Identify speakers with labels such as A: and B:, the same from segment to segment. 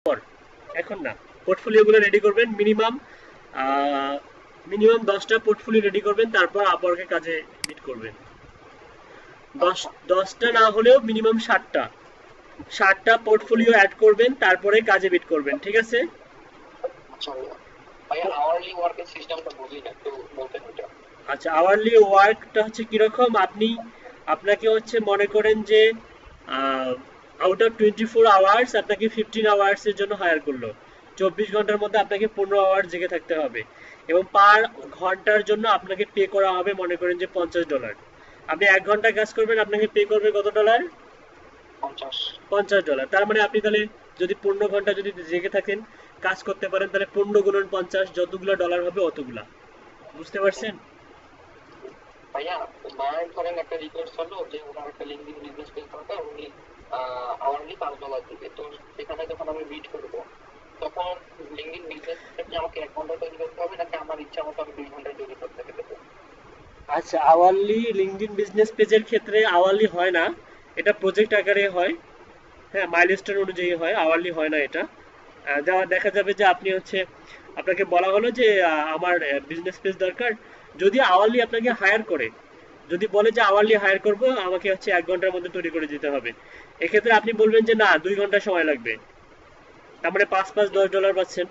A: পর, এখন না। পোর্টফোলিওগুলো রেডি করবেন, মিনিমাম 10টা পোর্টফোলিও রেডি করবেন, তারপর আপওয়ার্কের কাজে মিট করবেন। দশ
B: আচ্ছা
A: 10টা না হলেও মিনিমাম 60টা পোর্টফোলিও অ্যাড করবেন, তারপরে কাজে মিট করবেন, ঠিক আছে?
B: আচ্ছা ভাইয়া। ভাইয়া আওয়ারলি ওয়ার্কের সিস্টেমটা বুঝি না, একটু বলতেন ওইটা।
A: আচ্ছা, আওয়ারলি ওয়ার্কটা হচ্ছে কিরকম, আপনাকে হচ্ছে মনে করেন যে আউট অফ 24 আওয়ার্স আপনাকে 15 আওয়ার্স এর জন্য হায়ার করলো। 24 ঘন্টার মধ্যে আপনাকে 15 আওয়ার জেগে থাকতে হবে, এবং পার ঘন্টার জন্য আপনাকে পে করা হবে মনে করেন যে $50। আপনি 1 ঘন্টা কাজ করবেন, আপনাকে পে করবে কত ডলার?
B: 50।
A: $50। তার মানে আপনি তাহলে যদি 15 ঘন্টা যদি জেগে থাকেন, কাজ করতে পারেন, তাহলে 15 গুণন 50, যতগুলা ডলার হবে অতগুলা। বুঝতে পারছেন?
B: ভাইয়া, মায়ের ধরেন একটা রিকোয়েস্ট হলো যে ওনার একটা লিঙ্কডিন বিজনেস পেজ দরকার, উনি আওয়ারলি $5 দিবে। তো সেখানে যখন আমি বিট করবো, তখন লিঙ্কডিন বিজনেস কি আমাকে 1 ঘন্টা তৈরি করতে হবে, নাকি আমার ইচ্ছা মতো আমি 2 ঘন্টায় তৈরি করতে পেরেছি?
A: আচ্ছা, আওয়ারলি লিঙ্কডইন বিজনেস পেজের ক্ষেত্রে আওয়ারলি হয় না, এটা প্রজেক্ট আকারে হয়। হ্যাঁ, মাইলস্টোন অনুযায়ী হয়, আওয়ারলি হয় না এটা। যা দেখা যাবে যে আপনি হচ্ছে, আপনাকে বলা হলো যে আমার বিজনেস পেজ দরকার, যদি আওয়ারলি আপনাকে হায়ার করে, যদি বলে যে আওয়ারলি হায়ার করব, আমাকে হচ্ছে 1 ঘন্টার মধ্যে তৈরি করে দিতে হবে, এক্ষেত্রে আপনি বলবেন যে না, 2 ঘন্টা সময় লাগবে। তার মানে 5 5 $10 পাচ্ছেন।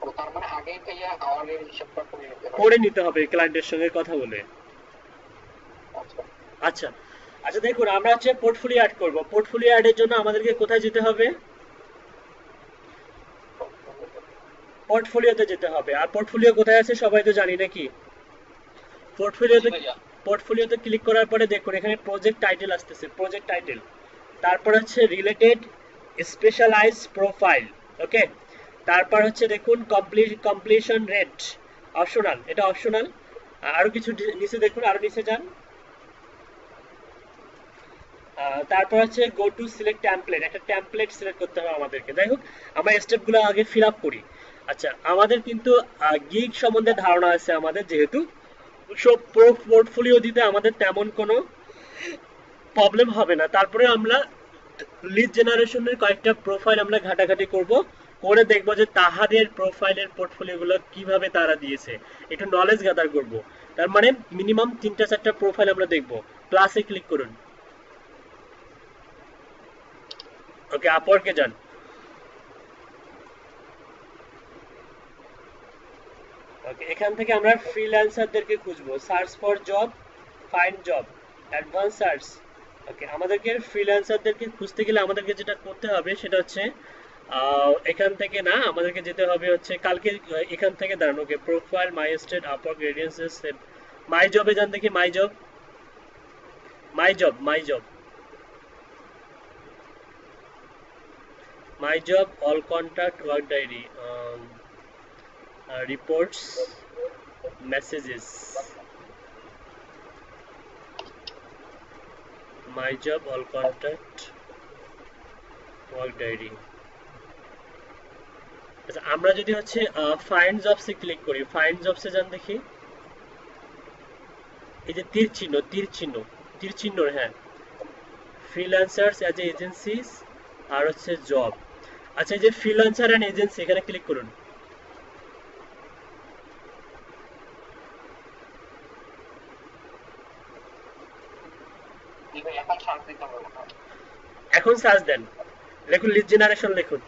B: ও, তার মানে আগে থেকে আওয়ারের হিসাবটা করে নিতে হয়।
A: করে নিতে হবে ক্লায়েন্টের সঙ্গে কথা বলে।
B: আচ্ছা।
A: আচ্ছা, আচ্ছা দেখুন, আমরা হচ্ছে পোর্টফোলিও অ্যাড করব। পোর্টফোলিও অ্যাডের জন্য আমাদেরকে কোথায় যেতে হবে? পোর্টফোলিওতে যেতে হবে। আর পোর্টফোলিও কোথায় আছে সবাই তো জানি নাকি?
B: জি
A: পোর্টফোলিওতে
B: ভাইয়া।
A: পোর্টফোলিওতে ক্লিক করার পরে দেখুন এখানে প্রজেক্ট টাইটেল আসতেছে, প্রজেক্ট টাইটেল। তারপর হচ্ছে রিলেটেড স্পেশালাইজ প্রোফাইল। ওকে, তারপর হচ্ছে দেখুন কমপ্লিশন রেট অপশনাল, এটা অপশনাল। আরো কিছু নিচে দেখুন, আরো নিচে যান। তারপর হচ্ছে গো টু সিলেক্ট টেমপ্লেট, একটা টেমপ্লেট সিলেক্ট করতে হবে আমাদেরকে। যাই হোক, আমরা স্টেপগুলো আগে ফিল আপ করি। আচ্ছা, আমাদের কিন্তু গিগ সম্বন্ধে ধারণা আছে আমাদের, যেহেতু সব পোর্টফোলিও দিতে আমাদের তেমন কোনো প্রবলেম হবে না। তারপরে আমরা লিড জেনারেশনের কয়েকটা প্রোফাইল আমরা ঘাটাঘাটি করব, করে দেখবো যে তাহাদের প্রোফাইলের পোর্টফোলিওগুলো কিভাবে তারা দিয়েছে, একটু নলেজ গ্যাদার করব। তার মানে মিনিমাম 3টা 4টা প্রোফাইল আমরা দেখব। প্লাসে ক্লিক করুন। ওকে, আপওয়ার্কে যান। ওকে, এখান থেকে আমরা ফ্রিল্যান্সারদেরকে খুঁজবো, search for job, find job, advance search. Okay, আমাদেরকে ফ্রিল্যান্সারদেরকে খুঁজতে গেলে আমাদেরকে যেটা করতে হবে সেটা হচ্ছে এখান থেকে না, আমাদেরকে যেতে হবে হচ্ছে কালকে, এখান থেকে দাঁড়ানো। Okay, profile, my state, Upwork, radiances, my জবে যান দেখি, my job, my job, my job, all contact, work diary, reports, messages, my job, all contact, work diary. আচ্ছা, আমরা যদি হচ্ছে ফাইন্ড জবসে ক্লিক করি, ফাইন্ড জবসে যান দেখি, এই যে তীর চিহ্ন, তীর চিহ্ন, হ্যাঁ, ফ্রিল্যান্সার্স অ্যাজ এজেন্সিস, আর হচ্ছে জব। আচ্ছা, এই যে ফ্রিল্যান্সার অ্যান্ড এজেন্সি, এখানে ক্লিক করুন।
B: জি ভাই, এখন সার্চ দিতে হবে মনে হয়।
A: এখন সার্চ দেন, লিখুন লিড জেনারেশন লিখুন।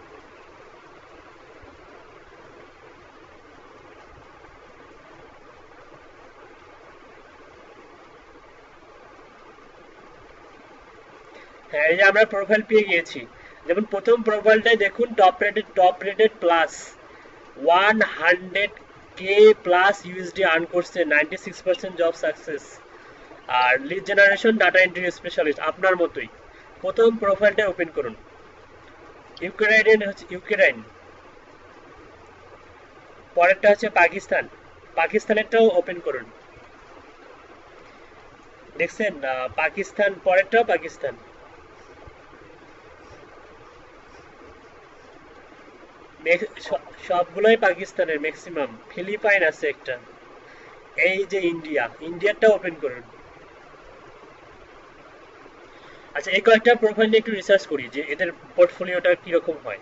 A: হ্যাঁ, এই যে আমরা প্রোফাইল পেয়ে গিয়েছি। যেমন প্রথম প্রোফাইলটাই দেখুন, top rated plus 100K plus USD earn করছে, 96% জব সাকসেস। আর lead generation data entry specialist, আপনার মতোই। প্রথম প্রোফাইলটা ওপেন করুন, ইউক্রেন হচ্ছে ইউক্রেন। পরেরটা হচ্ছে পাকিস্তান, পাকিস্তানেরটাও ওপেন করুন। দেখছেন পাকিস্তান, পরেরটাও পাকিস্তান। সবগুলোই পাকিস্তানের ম্যাক্সিমাম, ফিলিপাইন আছে একটা। এই যে ইন্ডিয়ারটা ওপেন করুন। আচ্ছা, এই কয়েকটা প্রোফাইল নিয়ে একটু রিসার্চ করি যে এদের পোর্টফোলিওটা কিরকম হয়।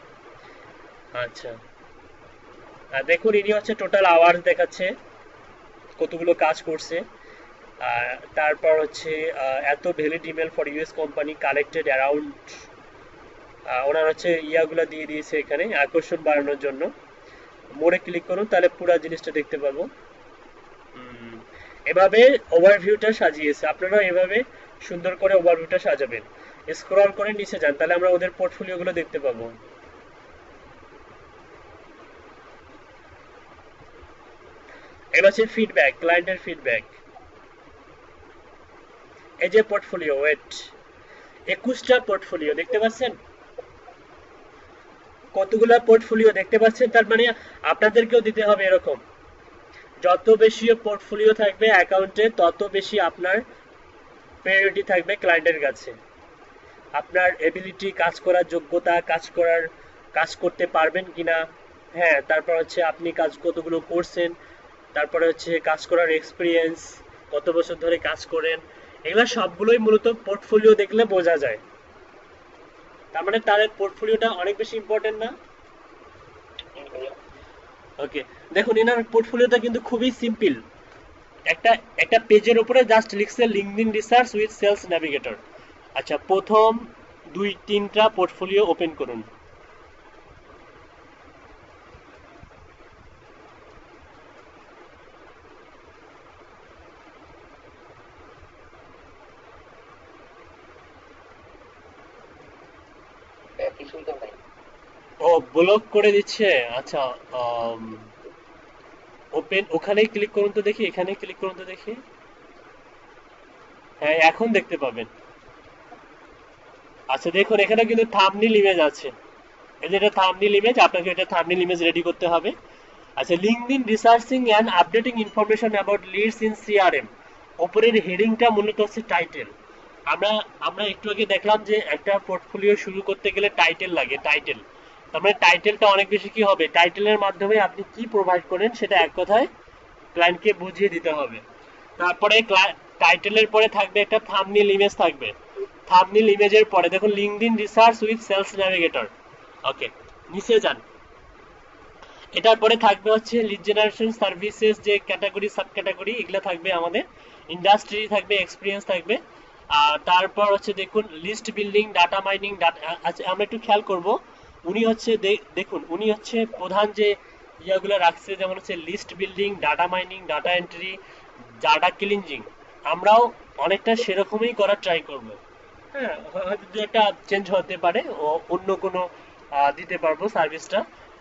A: আচ্ছা, দেখুন ইনি হচ্ছে টোটাল আওয়ার্স দেখাচ্ছে, কতগুলো কাজ করছে। আর তারপর হচ্ছে এত valid email for US company collected around, ওনার হচ্ছে ইয়াগুলো দিয়ে দিয়েছে এখানে আকর্ষণ বাড়ানোর জন্য। মোড়ে ক্লিক করুন তাহলে পুরো জিনিসটা দেখতে পাবো। এভাবে ওভারভিউটা সাজিয়েছে, আপনারা এভাবে সুন্দর করে ওভারভিউটা সাজাবেন। স্ক্রল করে নিচে যান তাহলে আমরা ওদের পোর্টফোলিওগুলো দেখতে পাবো। এবার হচ্ছে ফিডব্যাক, ক্লায়েন্টের ফিডব্যাক। এই যে পোর্টফোলিও, ওয়েট, 21টা পোর্টফোলিও দেখতে পাচ্ছেন, কতগুলা পোর্টফোলিও দেখতে পাচ্ছেন। তার মানে আপনাদেরকেও দিতে হবে এরকম, যত বেশি পোর্টফোলিও থাকবে অ্যাকাউন্টে তত বেশি আপনার প্রায়োরিটি থাকবে ক্লায়েন্টের কাছে। আপনার এবিলিটি, কাজ করার যোগ্যতা, কাজ করতে পারবেন কিনা, হ্যাঁ, তারপর হচ্ছে আপনি কাজ কতগুলো করছেন, তারপরে হচ্ছে কাজ করার এক্সপিরিয়েন্স, কত বছর ধরে কাজ করেন, এগুলো সবগুলোই মূলত পোর্টফোলিও দেখলে বোঝা যায়। তার মানে তাদের পোর্টফোলিওটা অনেক বেশি ইম্পর্টেন্ট না?
B: ভাইয়া।
A: ওকে, দেখুন এনার পোর্টফোলিওটা কিন্তু খুবই সিম্পল। একটা একটা পেজের উপরে জাস্ট লিখছে LinkedIn research with Sales Navigator. আচ্ছা, প্রথম 2-3টা পোর্টফোলিও ওপেন করুন।
B: কিছুই তো নাই।
A: ও, ব্লক করে দিচ্ছে। আচ্ছা, ওপেন, ওখানেই ক্লিক করুন তো দেখি, এখানে ক্লিক করুন তো দেখি। হ্যাঁ, এখন দেখতে পাবেন। আচ্ছা, দেখুন এখানে কিন্তু থাম্বনেল ইমেজ আছে। এই যে এটা থাম্বনেল ইমেজ, আপনাকে এটা থাম্বনেল ইমেজ রেডি করতে হবে। আচ্ছা, LinkedIn researching and updating information about leads in CRM, ওপরের হেডিংটা মূলত হচ্ছে টাইটেল। আমরা আমরা একটু আগে দেখলাম যে একটা পোর্টফোলিও শুরু করতে গেলে টাইটেল লাগে, টাইটেল। তার মানে টাইটেলটা অনেক বেশি কি হবে, টাইটেলের মাধ্যমে আপনি কি প্রোভাইড করেন সেটা এক কথায় ক্লায়েন্টকে বুঝিয়ে দিতে হবে। তারপরে টাইটেলের পরে থাকবে একটা থাম্বনেল ইমেজ থাকবে। থাম্বনেল ইমেজের পরে দেখুন LinkedIn research with Sales navigator. Okay, নিচে যান। এটার পরে থাকবে হচ্ছে লিড জেনারেশন সার্ভিসেস, যে ক্যাটাগরি সাব ক্যাটাগরি এগুলো থাকবে আমাদের, ইন্ডাস্ট্রি থাকবে, এক্সপিরিয়েন্স থাকবে। আর তারপর হচ্ছে দেখুন লিস্ট বিল্ডিং, ডাটা মাইনিং, আচ্ছা আমরা একটু খেয়াল করব। উনি হচ্ছে দেখুন উনি হচ্ছে প্রধান যে ইয়াগুলো রাখছে, যেমন হচ্ছে list building, data mining, data entry, data cleansing. আমরাও অনেকটা সেরকমই করার ট্রাই করব। হ্যাঁ, হয়তো দু একটা চেঞ্জ হতে পারে, ও অন্য কোনো দিতে পারবো সার্ভিসটা।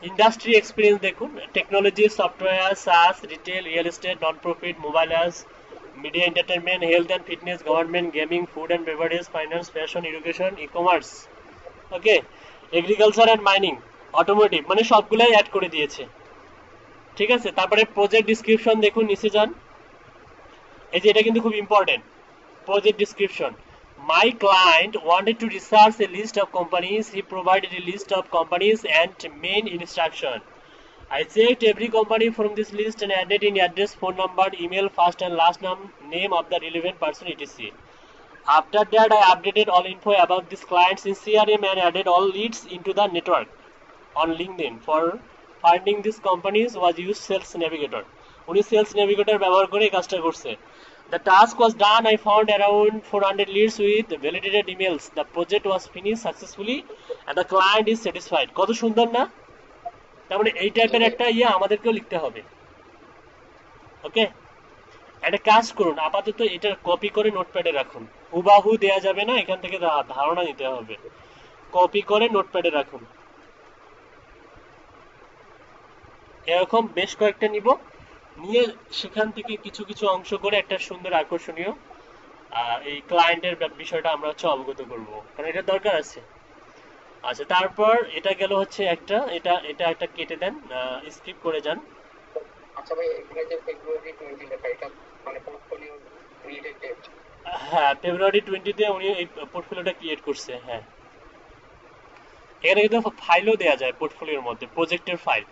A: ইন্ডাস্ট্রি এক্সপিরিয়েন্স দেখুন, technology, software, SaaS, retail, real estate, non profit, mobile apps, media entertainment, health and fitness, government, gaming, food and beverage, finance, fashion, education, e commerce. Okay, agriculture and mining, automotive, মানে সবগুলাই add করে দিয়েছে। ঠিক আছে, তারপরে project description দেখুন, নিচে যান। এই যে এটা কিন্তু খুব important, project description. My client wanted to research a list of companies. He provided a list of companies and main instruction. I checked every company from this list and added in address, phone number, email, first and last name of the relevant person, etc. After that, I updated all info about this clients in CRM and added all leads into the network on LinkedIn. For finding these companies was used Sales Navigator. উনি Sales Navigator ব্যবহার করে কাজটা করছে। The task was done. I found around 400 leads with validated emails. The project was finished successfully and the client is satisfied. কত সুন্দর না? তার মানে এই টাইপের একটা ইয়ে আমাদেরকেও লিখতে হবে। ওকে, একটা কাজ করুন, আপাতত এটা কপি করে নোটপ্যাডে রাখুন। হুবাহু দেয়া যাবে না, এখান থেকে ধারণা নিতে হবে। কপি করে নোটপ্যাডে রাখুন। এরকম বেশ কয়েকটা নিব, নিয়ে সেখান থেকে কিছু কিছু অংশ করে একটা সুন্দর আকর্ষণীয় এই ক্লায়েন্টের বিষয়টা আমরা হচ্ছে অবগত করব, কারণ এটা দরকার আছে। আচ্ছা, তারপর এটা গেল হচ্ছে একটা, এটা এটা একটা কেটে দেন, স্কিপ করে যান।
B: আচ্ছা ভাই, এখানে যে ফেব্রুয়ারি 20 লেখা, এটা মানে পোর্টফোলিও ক্রিয়েটেড ডেট?
A: হ্যাঁ, ফেব্রুয়ারি 20-তে উনি এই পোর্টফোলিওটা ক্রিয়েট করছে। হ্যাঁ, এখানে কিন্তু ফাইলও দেওয়া যায় পোর্টফোলিওর মধ্যে, প্রজেক্টের ফাইল।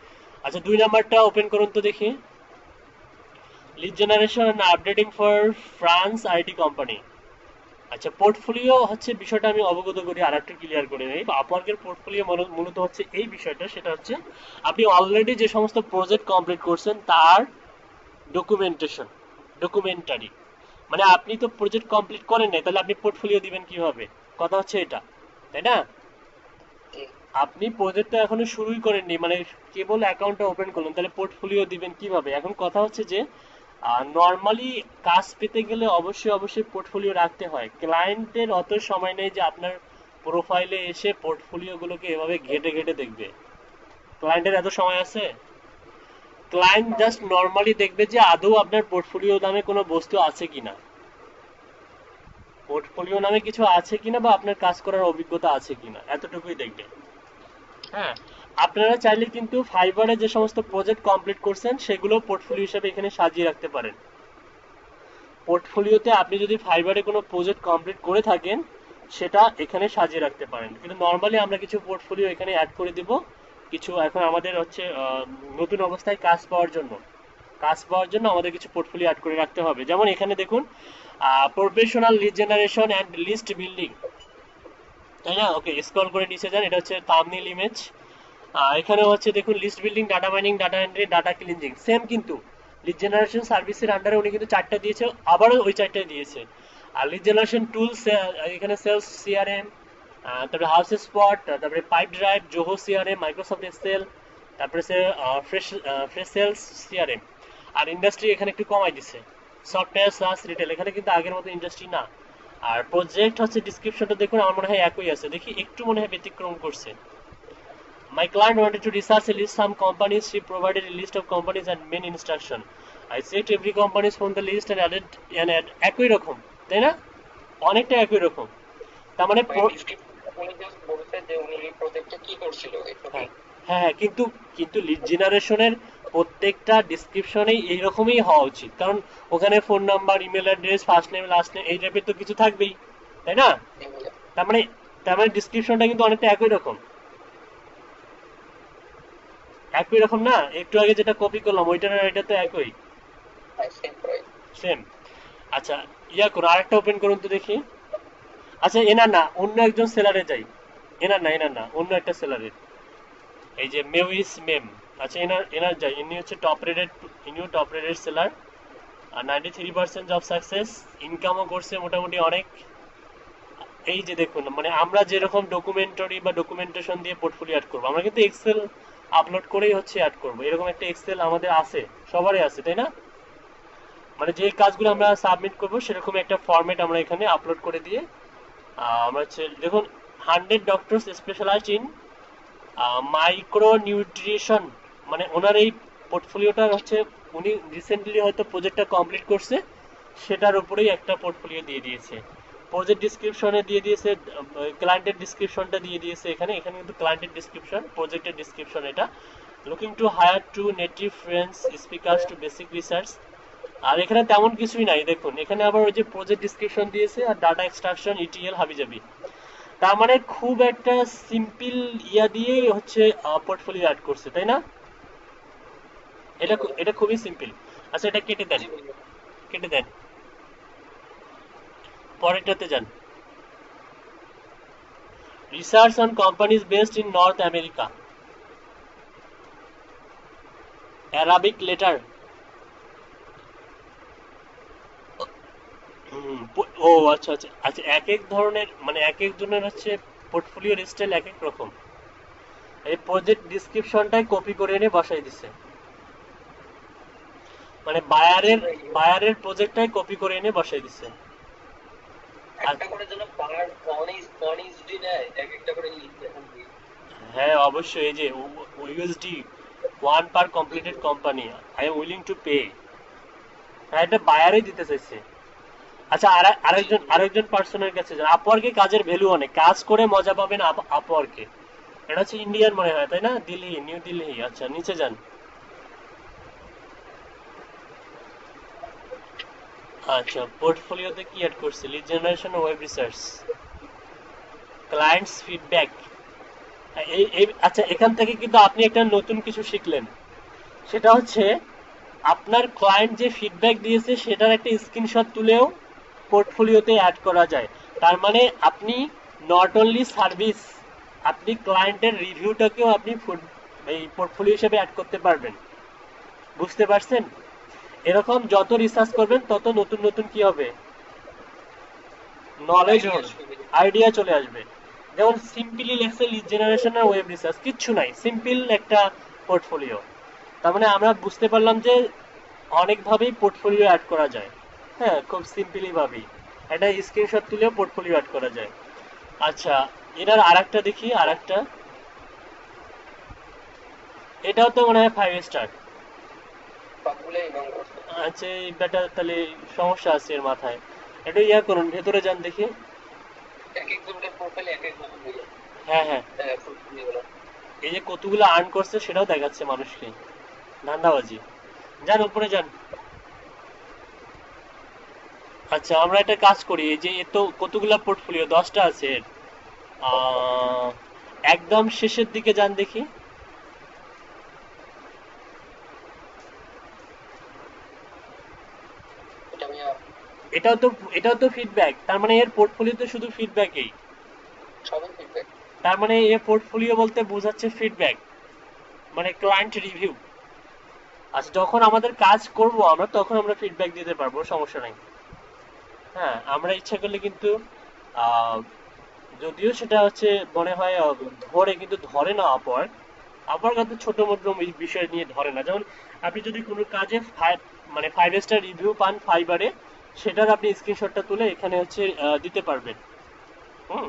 A: আচ্ছা, 2 নাম্বারটা ওপেন করুন তো দেখি। Lead generation and updating for France IT company. আচ্ছা, পোর্টফোলিও হচ্ছে বিষয়টা আমি অবগত করি, আর একটু ক্লিয়ার করে নেই। আপওয়ার্কের পোর্টফোলিও মূলত হচ্ছে এই বিষয়টা, সেটা হচ্ছে আপনি অলরেডি যে সমস্ত প্রজেক্ট কমপ্লিট করছেন তার ডকুমেন্টেশন, ডকুমেন্টারি। মানে আপনি তো প্রজেক্ট কমপ্লিট করেন নাই, তাহলে আপনি পোর্টফোলিও দিবেন কিভাবে? কথা হচ্ছে এটা, তাই না?
B: জি।
A: আপনি প্রজেক্ট তো এখনো শুরুই করেননি, মানে কেবল অ্যাকাউন্টটা ওপেন করলেন, তাহলে পোর্টফোলিও দিবেন কিভাবে? এখন কথা হচ্ছে যে নর্মালি কাজ পেতে গেলে অবশ্যই অবশ্যই পোর্টফোলিও রাখতে হয়। ক্লায়েন্টের অত সময় নেই যে আপনার প্রোফাইলে এসে পোর্টফোলিও গুলোকে এভাবে ঘেটে ঘেটে দেখবে। ক্লায়েন্টের এত সময় আছে? ক্লায়েন্ট জাস্ট নর্মালি দেখবে যে আদৌ আপনার পোর্টফোলিও নামে কোনো বস্তু আছে কিনা, পোর্টফোলিও নামে কিছু আছে কিনা, বা আপনার কাজ করার অভিজ্ঞতা আছে কিনা, এতটুকুই দেখবে। হ্যাঁ, আপনারা চাইলে কিন্তু ফাইবারে যে সমস্ত প্রজেক্ট কমপ্লিট করছেন সেগুলো পোর্টফোলিও হিসেবে এখানে সাজিয়ে রাখতে পারেন। পোর্টফোলিওতে আপনি যদি ফাইবারে কোনো প্রজেক্ট কমপ্লিট করে থাকেন সেটা এখানে সাজিয়ে রাখতে পারেন, কিন্তু নর্মালি আমরা কিছু পোর্টফোলিও এখানে অ্যাড করে দিব। কিছু এখন আমাদের হচ্ছে নতুন অবস্থায় কাজ পাওয়ার জন্য আমাদের কিছু পোর্টফোলিও অ্যাড করে রাখতে হবে। যেমন এখানে দেখুন, professional lead generation and list building, তাই না? ওকে, স্ক্রল করে নিচে যান, এটা হচ্ছে থাম্বনেইল ইমেজ। এখানে হচ্ছে দেখুন, list building, data mining, data entry, data cleansing, same কিন্তু লিড জেনারেশন সার্ভিসের আন্ডারে উনি কিন্তু চারটা দিয়েছে, আবারও ওই চারটাই দিয়েছে। আর লিড জেনারেশন টুলস, এখানে সেলস সিআরএম, তারপরে হাউস স্পট, তারপরে Pipedrive, Zoho CRM, Microsoft Excel, তারপরে ফ্রেশ সেলস সিআরএম। আর ইন্ডাস্ট্রি এখানে একটু কমাই দিছে, সফটওয়্যার সাস রিটেল, এখানে কিন্তু আগের মতো ইন্ডাস্ট্রি না। আর প্রজেক্ট হচ্ছে ডিসক্রিপশনটা দেখুন, আমার মনে হয় একই আছে, দেখি একটু মনে হয় ব্যতিক্রম করছে। My client wanted to research a list some companies. She provided a list of companies and main instruction. I checked every companies from the list and added an add একই রকম, তাই না? অনেকটা একই রকম। তার মানে
B: ওই ডিসক্রিপশন উনি জাস্ট বলছে যে উনি এই প্রজেক্টে কি করছিল
A: হ্যাঁ
B: এইটুকুই।
A: হ্যাঁ হ্যাঁ, কিন্তু কিন্তু লিড জেনারেশনের প্রত্যেকটা ডিসক্রিপশনেই এইরকমই হওয়া উচিত, কারণ ওখানে phone number, email address, first name, last name, এই টাইপের তো কিছু থাকবেই, তাই না? তার মানে তার মানে ডিসক্রিপশনটা কিন্তু অনেকটা একই রকম, একই রকম না? একটু আগে যেটা কপি করলাম ওইটা আর এটা তো একই,
B: সেম প্রাইস।
A: সেম। আচ্ছা, ইয়া করুন, আরেকটা ওপেন করুন তো দেখি। আচ্ছা, এনার না, অন্য একজন সেলারে যাই। এনার না, অন্য একটা সেলারের, এই যে মেউইস মেম। আচ্ছা, এনার এনার যাই, ইনিও টপ রেটেড সেলার। আর 93% জব সাকসেস, ইনকামও করছে মোটামুটি অনেক। এই যে দেখুন, মানে আমরা যেরকম ডকুমেন্টারি বা ডকুমেন্টেশন দিয়ে পোর্টফোলিও অ্যাড করবো, আমরা কিন্তু এক্সেল আপলোড করেই হচ্ছে অ্যাড করবো, এরকম একটা এক্সেল আমাদের আছে, সবারই আছে, তাই না? মানে যে কাজগুলো আমরা সাবমিট করবো সেরকম একটা ফরম্যাট আমরা এখানে আপলোড করে দিয়ে আমরা হচ্ছে দেখুন, 100 doctors specialized in micro nutrition, মানে ওনার এই পোর্টফোলিওটা হচ্ছে উনি রিসেন্টলি হয়তো প্রজেক্টটা কমপ্লিট করছে, সেটার উপরেই একটা পোর্টফোলিও দিয়ে দিয়েছে। প্রজেক্ট ডিসক্রিপশনে দিয়ে দিয়েছে, ক্লায়েন্টের ডিসক্রিপশনটা দিয়ে দিয়েছে এখানে, এখানে কিন্তু ক্লায়েন্টের ডিসক্রিপশন, প্রজেক্টের ডিসক্রিপশন এটা। Looking to hire to native friends speakers to basic research. আর এখানে তেমন কিছুই নাই, দেখুন এখানে আবার ওই যে প্রজেক্ট ডিসক্রিপশন দিয়েছে আর ডাটা এক্সট্রাকশন, ইটিএল, হাবিজাবি। তার মানে খুব একটা সিম্পল ইয়া দিয়েই হচ্ছে পোর্টফোলিও অ্যাড করছে, তাই না? এটা খুবই সিম্পল। আচ্ছা, এটা কেটে দেন, কেটে দেন, পরেরটাতে যান। Research on companies based in North America, Arabic letter. ও আচ্ছা আচ্ছা আচ্ছা, এক এক ধরনের, মানে এক একজনের হচ্ছে পোর্টফোলিও স্টাইল এক এক রকম। এই প্রজেক্ট ডিসক্রিপশনটাই কপি করে এনে বসাই দিছে, মানে বায়ারের প্রজেক্টটাই কপি করে এনে বসাই দিছে। আর
B: একটা করে যেন পার অন ইজ নেয়, এক একটা করে লিঙ্ক দেখান দিয়ে।
A: হ্যাঁ, অবশ্যই, এই যে USD, one per completed company, I am willing to pay. হ্যাঁ, এটা বায়ারই দিতে চাইছে। আচ্ছা,
B: জি।
A: আরেকজন পার্সনের কাছে যান। আপওয়ার্কে কাজের ভ্যালু অনেক, কাজ করে মজা পাবেন আপওয়ার্কে। এটা হচ্ছে ইন্ডিয়ান মনে হয়, তাই না? দিল্লি, নিউ দিল্লি। আচ্ছা, নিচে যান। আচ্ছা, পোর্টফোলিওতে কি অ্যাড করছে? Lead generation, web research, clients feedback. আচ্ছা, এখান থেকে কিন্তু আপনি একটা নতুন কিছু শিখলেন, সেটা হচ্ছে আপনার ক্লায়েন্ট যে ফিডব্যাক দিয়েছে সেটার একটা স্ক্রিনশট তুলেও পোর্টফোলিওতে অ্যাড করা যায়। তার মানে আপনি নট অনলি সার্ভিস, আপনি ক্লায়েন্টের রিভিউটাকেও আপনি এই পোর্টফোলিও হিসেবে অ্যাড করতে পারবেন। বুঝতে পারছেন? এরকম যত রিসার্চ করবেন তত নতুন নতুন কি হবে, নলেজ হবে, আইডিয়া চলে আসবে। যেমন সিম্পলি লেখছে লিড জেনারেশন আর ওয়েব রিসার্চ, কিচ্ছু নাই, সিম্পল একটা পোর্টফোলিও। তার মানে আমরা বুঝতে পারলাম যে অনেকভাবেই পোর্টফোলিও অ্যাড করা যায়। হ্যাঁ, খুব সিম্পলি ভাবেই একটা স্ক্রিনশট তুলেও পোর্টফোলিও অ্যাড করা যায়। আচ্ছা, এটার আরেকটা দেখি, আরেকটা, এটাও তো মনে হয় 5 স্টার।
B: সবগুলোই নোংরা।
A: আচ্ছা, এই ব্যাটা তাহলে সমস্যা আছে এর মাথায়। একটু ইয়া করুন, ভেতরে যান দেখি।
B: এক একজনের প্রোফাইলে এক এক রকম হয়ে যায়।
A: হ্যাঁ হ্যাঁ,
B: portfolio।
A: এই যে কতগুলো আর্ন করছে সেটাও দেখাচ্ছে মানুষকে, ধান্দাবাজি। যান উপরে যান। আচ্ছা, আমরা একটা কাজ করি, এই যে এত কতগুলা পোর্টফোলিও, 10টা আছে এর। আহ, একদম শেষের দিকে যান দেখি।
B: এটা আমি
A: এটাও তো, এটাও তো ফিডব্যাক, তার মানে এর পোর্টফোলিওতে শুধু ফিডব্যাকই।
B: সবই ফিডব্যাক।
A: তার মানে এর পোর্টফোলিও বলতে বোঝাচ্ছে ফিডব্যাক, মানে ক্লায়েন্ট রিভিউ। আচ্ছা, যখন আমাদের কাজ করব আমরা, তখন আমরা ফিডব্যাক দিতে পারবো, সমস্যা নাই। হ্যাঁ, আমরা ইচ্ছা করলে কিন্তু আহ, যদিও সেটা হচ্ছে মনে হয় ধরে, কিন্তু ধরে না আপওয়ার্ক। আপওয়ার্ক কিন্তু ছোট মোটো বিষয় নিয়ে ধরে না। যেমন আপনি যদি কোনো কাজে মানে 5 স্টার রিভিউ পান ফাইবারে, সেটার আপনি স্ক্রিনশটটা তুলে এখানে হচ্ছে দিতে পারবেন। হুম,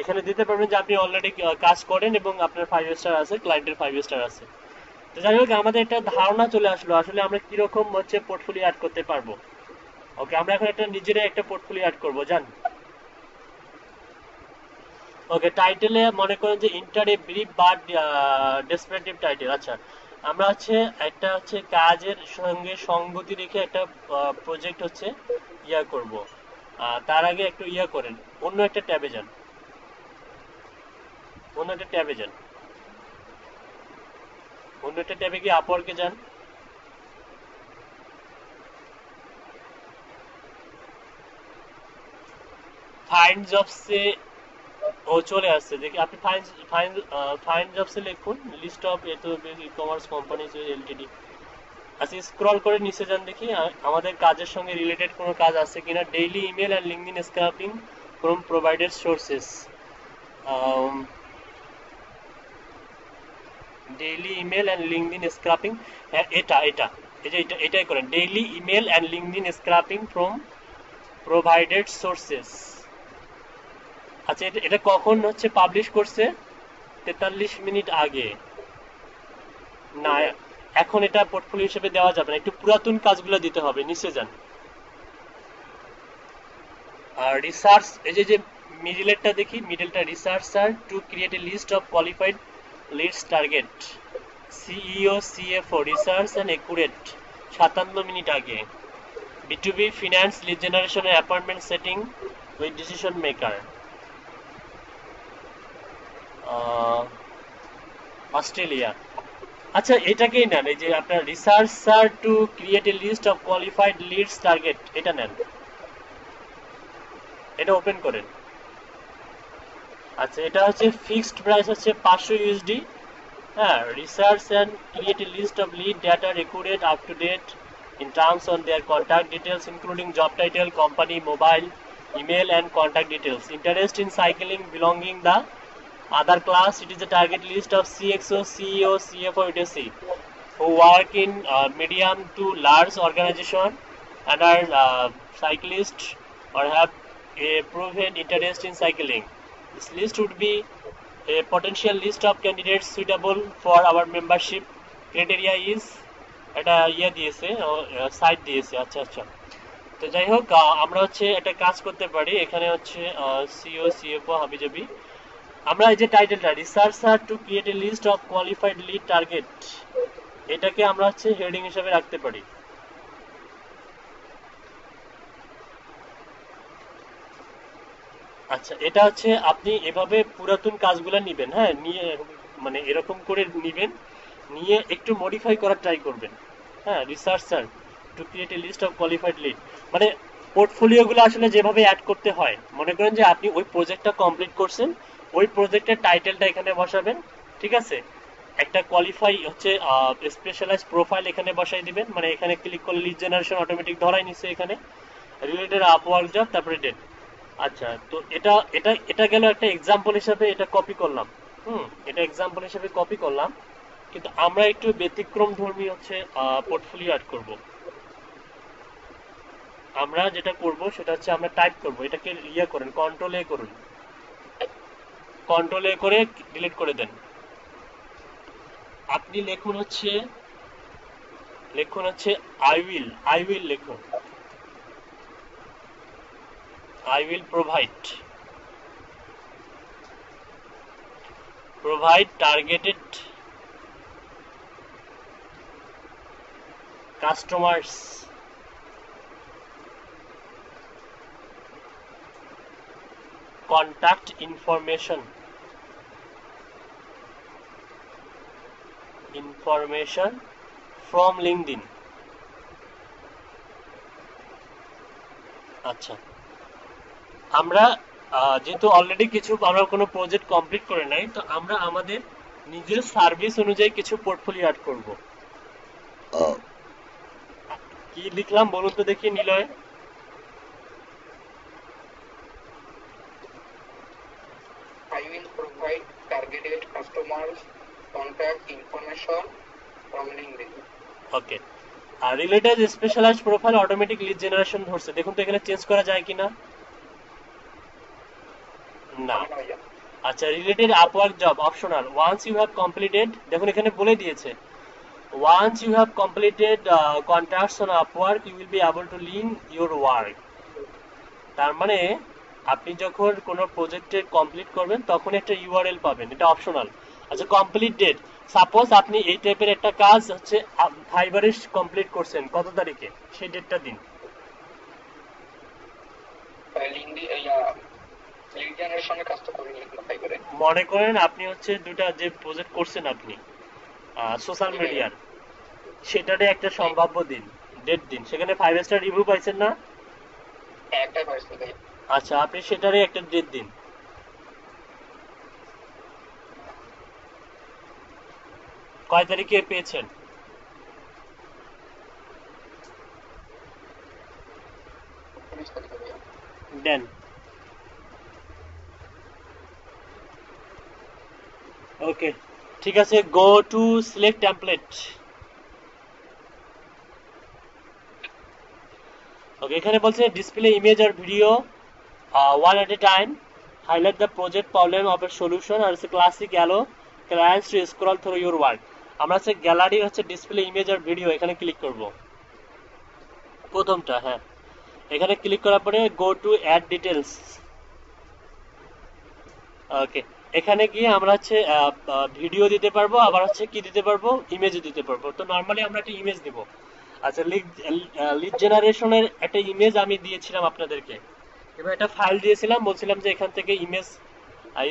A: এখানে দিতে পারবেন যে আপনি অলরেডি কাজ করেন এবং আপনার 5 স্টার আছে, ক্লায়েন্টের 5 স্টার আছে। তো যাই হোক, আমাদের একটা ধারণা চলে আসলো আসলে আমরা কিরকম হচ্ছে পোর্টফোলিও অ্যাড করতে পারবো। ওকে, আমরা এখন একটা নিজেরাই একটা পোর্টফোলিও অ্যাড করবো, জান। ওকে, টাইটেলে মনে করেন যে ইন্টার এ ব্রিফ বা ডেসক্রিপটিভ টাইটেল। আচ্ছা, আমরা হচ্ছে একটা হচ্ছে কাজের সঙ্গে সঙ্গতি রেখে একটা প্রজেক্ট হচ্ছে ইয়া করব। তার আগে একটু ইয়া করেন, অন্য একটা ট্যাবে যান, অন্য একটা ট্যাবে যান, অন্য একটা ট্যাবে গিয়ে আপওয়ার্কে যান। ফাইন্ড জবসে ও চলে আসছে, দেখি আপনি ফাইন্ড ফাইন্ড ফাইন্ড জবসে লিখুন লিস্ট অফ এত ই কমার্স কোম্পানিজ এলটিডি। আচ্ছা, স্ক্রল করে নিচে যান দেখি আমাদের কাজের সঙ্গে রিলেটেড কোনো কাজ আছে কিনা। Daily email and LinkedIn scraping from provided sources. Daily email and LinkedIn scraping, এটা এটা এই যে এটাই করেন, daily email and LinkedIn scraping from provided sources. আচ্ছা, এটা এটা কখন হচ্ছে পাবলিশ করছে? 43 মিনিট আগে। না, এখন এটা পোর্টফোলিও হিসেবে দেওয়া যাবে না, একটু পুরাতন কাজগুলো দিতে হবে। নিচে যান। আর রিসার্চ, এই যে যে মিডলেরটা দেখি, মিডলটা researcher to create a list of qualified leads target, CEO CFO research and accurate, 57 minute আগে। B2B finance lead generation appointment setting with decision maker, Australia. আচ্ছা, এটাকেই নেন, এই যে আপনার researcher to create a list of qualified leads target, এটা নেন, এটা ওপেন করেন। আচ্ছা, এটা হচ্ছে ফিক্সড প্রাইস হচ্ছে 500 USD। হ্যাঁ, research and create a list of lead data recorded up to date in terms on their contact details including job title, company, mobile, email and contact details. Interest in cycling belonging the other class. It is a target list of CXO, CEO, CFO, etc. who work in medium to large organization and are cyclists or have a proven interest in cycling. This list would be a potential list of candidates suitable for our membership. Criteria is একটা ইয়ে দিয়েছে, site দিয়েছে। আচ্ছা আচ্ছা, তো যাই হোক, আমরা হচ্ছে একটা কাজ করতে পারি এখানে হচ্ছে সিও সিএফও হাবিজাবি। আমরা এই যে টাইটেলটা researcher to create a list of qualified lead target, এটাকে আমরা হচ্ছে হেডিং হিসেবে রাখতে পারি। আচ্ছা, এটা হচ্ছে আপনি এভাবে পুরাতন কাজগুলো নিবেন, হ্যাঁ, নিয়ে মানে এরকম করে নিবেন, নিয়ে একটু মডিফাই করার ট্রাই করবেন। হ্যাঁ, researcher to create a list of qualified lead, মানে পোর্টফোলিওগুলো আসলে যেভাবে অ্যাড করতে হয়, মনে করেন যে আপনি ওই প্রজেক্টটা কমপ্লিট করছেন, ওই প্রজেক্টের টাইটেলটা এখানে বসাবেন, ঠিক আছে? একটা কোয়ালিফাই হচ্ছে স্পেশালাইজ প্রোফাইল এখানে বসাই দিবেন, মানে এখানে ক্লিক করলে লিড জেনারেশন অটোমেটিক ধরাই নিচ্ছে এখানে, রিলেটেড আপওয়ার্ক জব, তারপরে ডেট। আচ্ছা, তো এটা এটা এটা গেল একটা এক্সাম্পল হিসাবে, এটা কপি করলাম। এটা এক্সাম্পল হিসাবে কপি করলাম, কিন্তু আমরা একটু ব্যতিক্রম ধর্মী হচ্ছে পোর্টফোলিও অ্যাড করব। আমরা যেটা করব সেটা হচ্ছে আমরা টাইপ করব, এটাকে ইয়ে করেন, কন্ট্রোল এ করুন, কন্ট্রোল এ করে ডিলিট করে দেন। আপনি লিখুন হচ্ছে আই উইল লিখুন, I will provide targeted customers contact information from LinkedIn। আচ্ছা, আমরা যেহেতু অলরেডি কিছু আমরা কোনো প্রজেক্ট কমপ্লিট করে নাই, তো আমরা আমাদের নিজের সার্ভিস অনুযায়ী কিছু পোর্টফোলিও অ্যাড করব। কি লিখলাম বলুন তো দেখি Niloy?
B: I will provide targeted customers contact information from LinkedIn।
A: Okay, আর related specialize profile automatic lead generation ধরছে, দেখুন তো এখানে চেঞ্জ করা যায় কিনা। না। আচ্ছা, related Upwork job optional, once you have completed, দেখুন এখানে বলে দিয়েছে once you have completed contacts on Upwork you will be able to link your work. তার মানে আপনি যখন কোনো প্রজেক্টে কমপ্লিট করবেন তখন একটা ইউআরএল পাবেন, এটা অপশনাল। আচ্ছা, কমপ্লিট ডেট, সাপোজ আপনি এই টাইপের একটা কাজ হচ্ছে ফাইবারে কমপ্লিট করছেন, কত তারিখে, সেই ডেটটা দিন। মনে করেন আপনি হচ্ছে দুটা যে প্রজেক্ট করছেন আপনি সোশ্যাল মিডিয়ার, সেটারে একটা সম্ভাব্য দিন, ডেট দিন, সেখানে 5 স্টার রিভিউ পাইছেন না? আচ্ছা, আপনি সেটারে একটা ডেট দিন। কয় তারিখে পেয়েছেন? দেন। ওকে, ঠিক আছে, go to select template. Okay, এখানে বলছে ডিসপ্লে ইমেজ আর video one at a time, highlight the project problem of a solution, আর হচ্ছে classic allow clients to scroll through your work. আমরা হচ্ছে গ্যালারি হচ্ছে ডিসপ্লে ইমেজ আর ভিডিও, এখানে ক্লিক করব প্রথমটা। হ্যাঁ, এখানে ক্লিক করার পরে go to add details. Okay, এখানে গিয়ে আমরা হচ্ছে ভিডিও দিতে পারবো, আবার হচ্ছে কি দিতে পারবো, ইমেজও দিতে পারবো। তো নর্মালি আমরা একটা ইমেজ দিব। আচ্ছা, লিড জেনারেশনের একটা ইমেজ আমি দিয়েছিলাম আপনাদেরকে, এবার একটা ফাইল দিয়েছিলাম, বলছিলাম যে এখান থেকে ইমেজ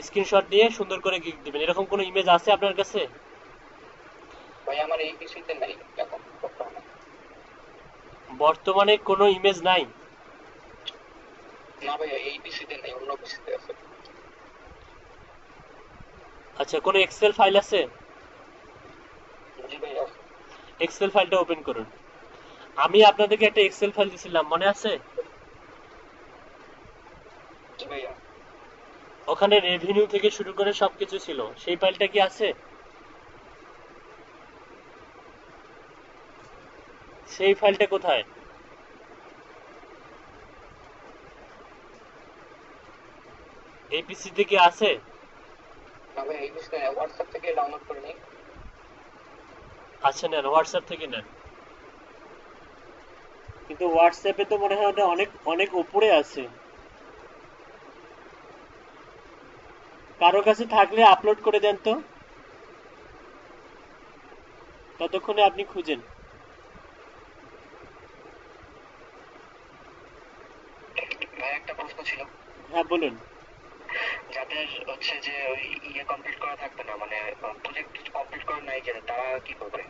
A: স্ক্রিনশট দিয়ে সুন্দর করে গিগ দিবেন। এরকম কোনো ইমেজ আছে আপনার কাছে?
B: ভাই আমার এই পিসিতে নাই এখন
A: বর্তমানে কোনো ইমেজ নাই?
B: না ভাই, এই পিসিতে নাই, অন্য পিসিতে আছে।
A: আচ্ছা, কোনো এক্সেল ফাইল আছে?
B: জি ভাই আছে।
A: এক্সেল ফাইলটা ওপেন করুন। আমি আপনাদেরকে একটা এক্সেল ফাইল দিয়েছিলাম, মনে আছে?
B: জি ভাইয়া।
A: ওখানে রেভিনিউ থেকে শুরু করে সবকিছু ছিল, সেই ফাইলটা কি আছে? সেই ফাইলটা কোথায়? এই পিসিতে কি আছে?
B: না ভাই, এই পিসিতে হোয়াটসঅ্যাপ থেকে ডাউনলোড করে নিই।
A: আচ্ছা, নেন, হোয়াটসঅ্যাপ থেকে নেন। কিন্তু হোয়াটসঅ্যাপে তো মনে হয় ওটা অনেক অনেক উপরে আছে। কারো কাছে থাকলে আপলোড করে দেন তো, ততক্ষণে আপনি খুঁজেন।
B: ভাই একটা প্রশ্ন ছিল।
A: হ্যাঁ, বলুন।
B: যাদের হচ্ছে যে ওই ইয়ে কমপ্লিট করা থাকবে না, মানে প্রজেক্ট কমপ্লিট করা নাই, যে তারা কি করবে?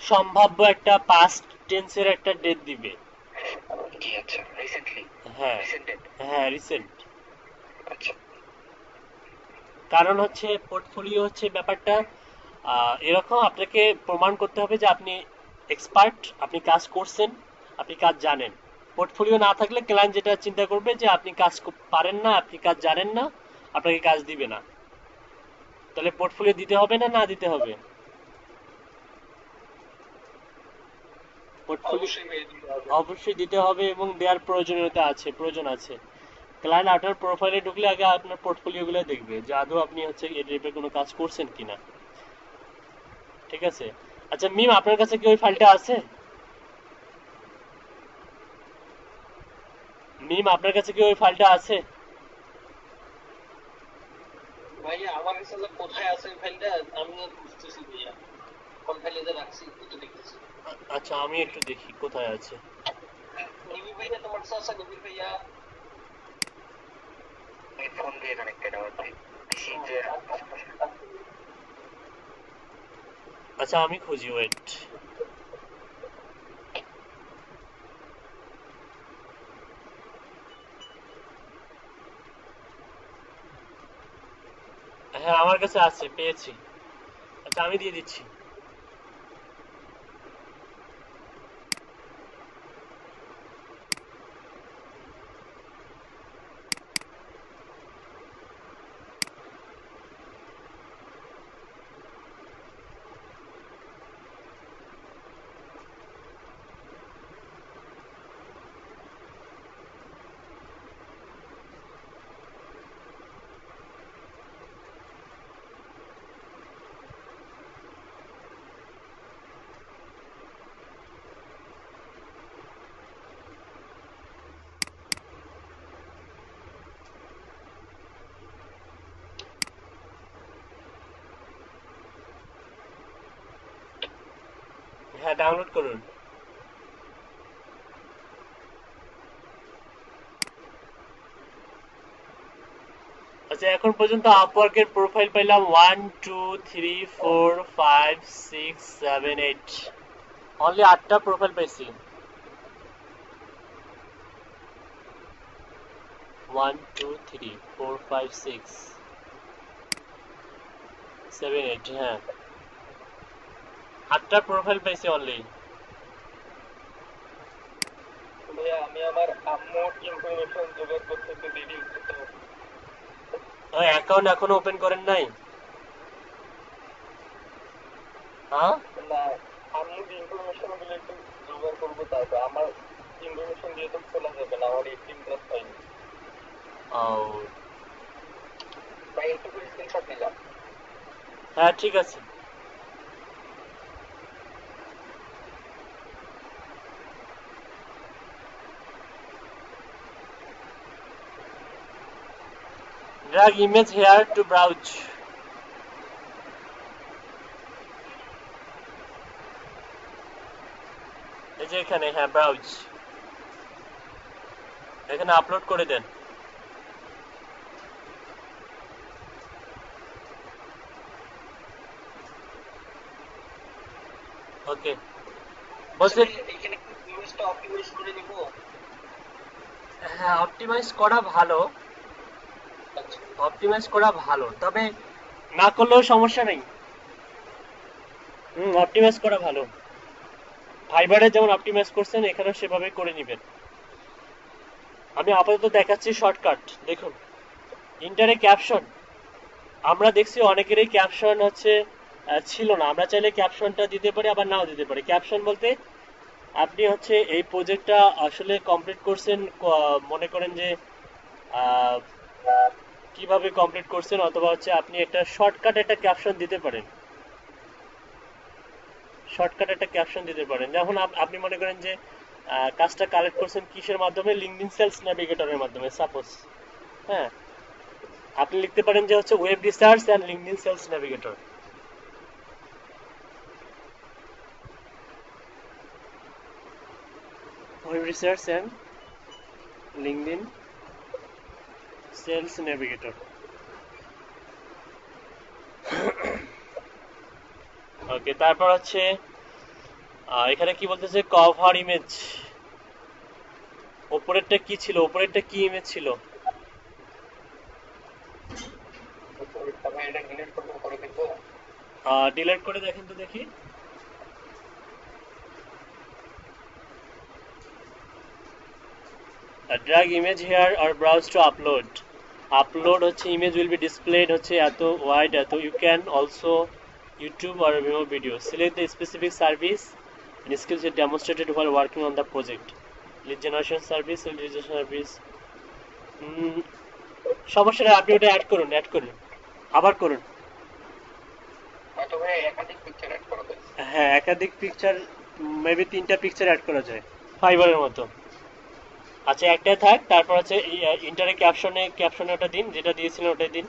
A: সম্ভাব্য একটা পাস্ট টেন্সের একটা ডেট দিবে।
B: জি আচ্ছা, রিসেন্টলি।
A: হ্যাঁ
B: রিসেন্টেড।
A: হ্যাঁ রিসেন্ট।
B: আচ্ছা
A: কারণ হচ্ছে পোর্টফোলিও হচ্ছে ব্যাপারটা এরকম, আপনাকে প্রমাণ করতে হবে যে আপনি এক্সপার্ট, আপনি কাজ করছেন, আপনি কাজ জানেন। পোর্টফোলিও না থাকলে ক্লায়েন্ট যেটা চিন্তা করবে যে আপনি কাজ পারেন না, আপনি কাজ জানেন না, আপনাকে কাজ দিবে না। তাহলে পোর্টফোলিও দিতে হবে না, না দিতে হবে? পোর্টফোলিও
B: অবশ্যই মেয়ে দিতে হবে।
A: অবশ্যই দিতে হবে, এবং দেওয়ার প্রয়োজন আছে। ক্লায়েন্ট আপনার প্রোফাইলে ঢুকলে আগে আপনার পোর্টফোলিও গুলো দেখবে যে আদৌ আপনি হচ্ছে এই টাইপের কোনো কাজ করছেন কিনা। ঠিক আছে। আচ্ছা মিম, আপনার কাছে কি ওই ফাইলটা আছে? মিম, আপনার কাছে কি ওই ফাইলটা আছে?
B: ভাইয়া আমার কাছে যে কোথায় আছে ওই ফাইলটা আমি আর বুঝতেছি ভাইয়া, কোন ফাইলে যে রাখছি একটু দেখতেছি।
A: আচ্ছা আমি একটু দেখি কোথায় আছে।
B: নিবি ভাইয়া তোমার কাছে আছে? নিবি ভাইয়া এই ফোন দিয়ে কানেক্টেড আমার ভাই, পিসি যে
A: আচ্ছা আমি খুঁজি, ওয়েট। হ্যাঁ আমার কাছে আছে, পেয়েছি। আচ্ছা আমি দিয়ে দিচ্ছি। হ্যাঁ ডাউনলোড করুন। আচ্ছা এখন পর্যন্ত আপওয়ার্কের প্রোফাইল পাইলাম 1 2 3 4 5 6 7 8, অনলি 8টা প্রোফাইল পাইছি। 1 2 3 4 5 6 7 8, হ্যাঁ 8টা প্রোফাইল পাইছি অনলি।
B: ভাইয়া আমি আমার আম্মুর ইনফরমেশন জোগাড় করতে তো দেরি হচ্ছে তো।
A: অ্যাকাউন্ট এখনো ওপেন করেন নাই? হ্যাঁ
B: না, আম্মুর ইনফরমেশন গুলো একটু জোগাড় করবো, তারপর আমার ইনফরমেশন দিয়ে তো খোলা যাবে না, আমার 18+ হয়নি।
A: ও
B: তাই একটু করে স্ক্রিনশট দিলাম।
A: হ্যাঁ ঠিক আছে। Drag image here to browse. এই যে এখানে, হ্যাঁ ব্রাউজ, এখানে আপলোড করে দেন। ওকে বলছে।
B: এখানে কি ইমেজটা অপটিমাইজ করে নিব?
A: হ্যাঁ অপটিমাইজ করা ভালো,
B: আচ্ছা
A: অপটিমাইজ করা ভালো, তবে না করলেও সমস্যা নেই। অপটিমাইজ করা ভালো। ফাইবারে যেমন অপটিমাইজ করছেন এখানেও সেভাবে করে নেবেন। আমি আপাতত দেখাচ্ছি শর্টকাট, দেখুন। ইন্টারে ক্যাপশন, আমরা দেখছি অনেকেরই ক্যাপশন হচ্ছে ছিল না। আমরা চাইলে ক্যাপশনটা দিতে পারি, আবার নাও দিতে পারি। ক্যাপশন বলতে আপনি হচ্ছে এই প্রজেক্টটা আসলে কমপ্লিট করছেন, মনে করেন যে আহ, কিভাবে কমপ্লিট করছেন, অথবা হচ্ছে আপনি একটা শর্টকাট একটা ক্যাপশন দিতে পারেন। শর্টকাট একটা ক্যাপশন দিতে পারেন, যেমন আপনি মনে করেন যে কাজটা কালেক্ট করছেন কিসের মাধ্যমে, লিঙ্কডইন সেলস নেভিগেটরের মাধ্যমে সাপোজ। হ্যাঁ আপনি লিখতে পারেন যে হচ্ছে web research and LinkedIn sales Navigator. Web research and LinkedIn sales navigator. Okay তারপর হচ্ছে এখানে কি বলতেছে, কভার ইমেজ। ওপরেরটা কি ছিল? ওপরেরটা কি ইমেজ ছিল?
B: ভাই এটা ডিলিট করবো, করে দেখবো।
A: ডিলিট করে দেখেন তো দেখি। ড্র্যাগ ইমেজ হেয়ার আর ব্রাউজ টু আপলোড। আপলোড হচ্ছে ইমেজ উইল বি ডিসপ্লেড হচ্ছে এত ওয়াইড এত, you can also YouTube or remove video. Select the specific service and skills you demonstrated while working on the project. Lead generation service, lead generation service. সমস্যা নেই, আপনি ওটা add করুন, আবার করুন।
B: হয়তো ভাই একাধিক পিকচার অ্যাড করা যায়।
A: হ্যাঁ, একাধিক পিকচার, মেবি 3টা পিকচার অ্যাড করা যায় ফাইবারের মতো। আচ্ছা, একটাই থাক, তারপর হচ্ছে ইন্টারে ক্যাপশনে ওটা দিন, যেটা দিয়েছিলেন ওটাই দিন।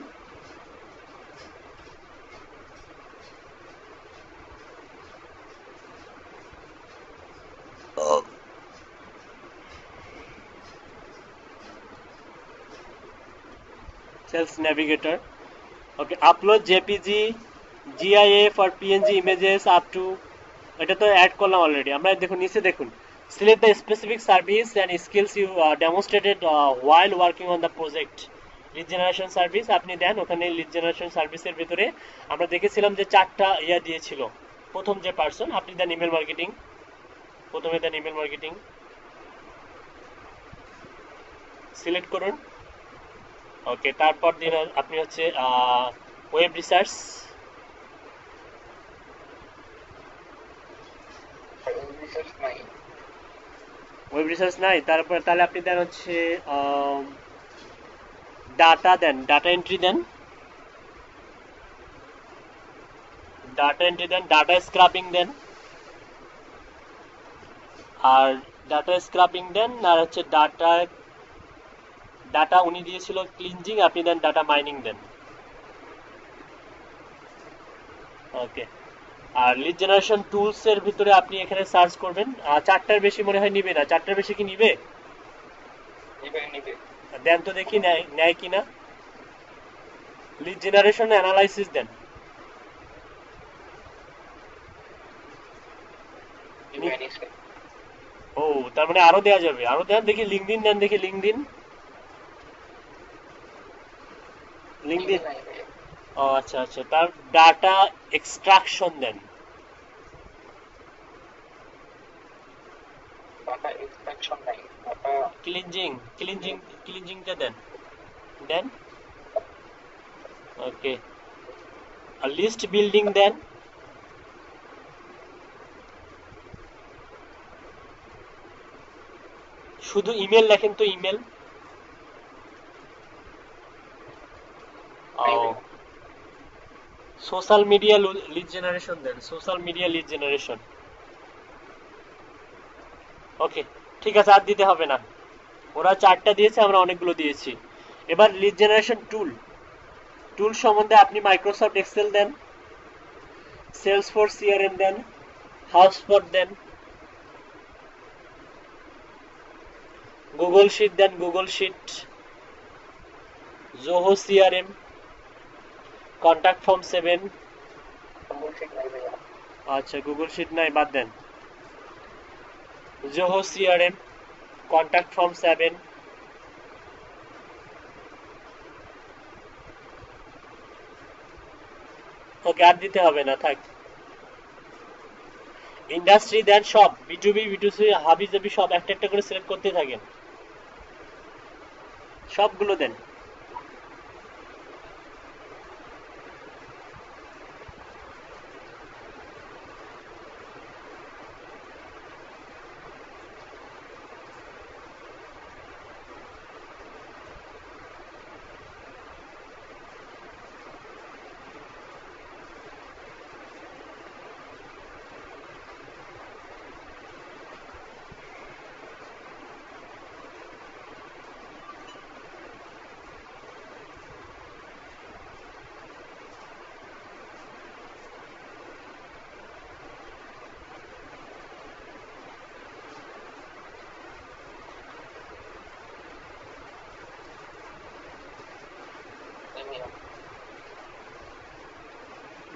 A: Sales navigator. Okay, upload JPEG, GIF আর পিএনজি ইমেজেস আপ টু, এটা তো অ্যাড করলাম অলরেডি আমরা। দেখুন নিচে দেখুন, select the specific service and skills you demonstrated while working on the project. Lead generation service আপনি দেন, ওখানে লিড জেনারেশন সার্ভিসের ভিতরে আমরা দেখেছিলাম যে 4টা ইয়া দিয়েছিল। প্রথম যে পার্সন, আপনি দেন ইমেল মার্কেটিং, প্রথমে দেন ইমেল মার্কেটিং, সিলেক্ট করুন। ওকে, তারপর দিন আপনি হচ্ছে ওয়েব রিসার্চ,
B: রিসার্চ নাই।
A: ওয়েব রিসার্চ নাই, তারপর তাহলে আপনি দেন হচ্ছে ডাটা দেন, ডাটা এন্ট্রি দেন, ডাটা স্ক্রাপিং দেন, আর ডাটা স্ক্রাপিং দেন, আর হচ্ছে ডাটা ডাটা উনি দিয়েছিল ক্লিনজিং, আপনি দেন ডাটা মাইনিং দেন। ওকে, আর লিড জেনারেশন টুলস এর ভিতরে আপনি এখানে সার্চ করবেন। 4টার বেশি মনে হয় নিবে না, 4টার বেশি কি নিবে?
B: নিবে।
A: দেন তো দেখি নেয় কিনা। লিড জেনারেশন অ্যানালাইসিস দেন। ও, তার মানে আরো দেওয়া যাবে, আরো দেন দেখি। লিঙ্কডিন দেন দেখি, লিঙ্কডিন। ও আচ্ছা আচ্ছা, তার ডাটা এক্সট্রাকশন দেন।
B: ডাটা এক্সট্রাকশন নাই, ডাটা
A: ক্লিনজিং, ক্লিনজিংটা দেন, দেন। ওকে, আর লিস্ট বিল্ডিং দেন। শুধু ইমেল লেখেন তো, email. Social media lead generation দেন, social media lead generation. Okay, ঠিক আছে, আর দিতে হবে না, ওরা 4টা দিয়েছে, আমরা অনেকগুলো দিয়েছি। এবার লিড জেনারেশন টুল সম্বন্ধে আপনি মাইক্রোসফট এক্সেল দেন, সেলসফোর্স সিআরএম দেন, হাউসস্পট দেন, গুগল শিট দেন, Google sheet, Zoho CRM, contact form 7। আচ্ছা, গুগল শিট নাই, বাদ দেন। Zoho CRM, contact form 7। Okay, আর দিতে হবে না, থাক। ইন্ডাস্ট্রি দেন সব, বিটুবি বিটুসি হাবি জাবি সব একটা একটা করে সিলেক্ট করতে থাকেন, সবগুলো দেন।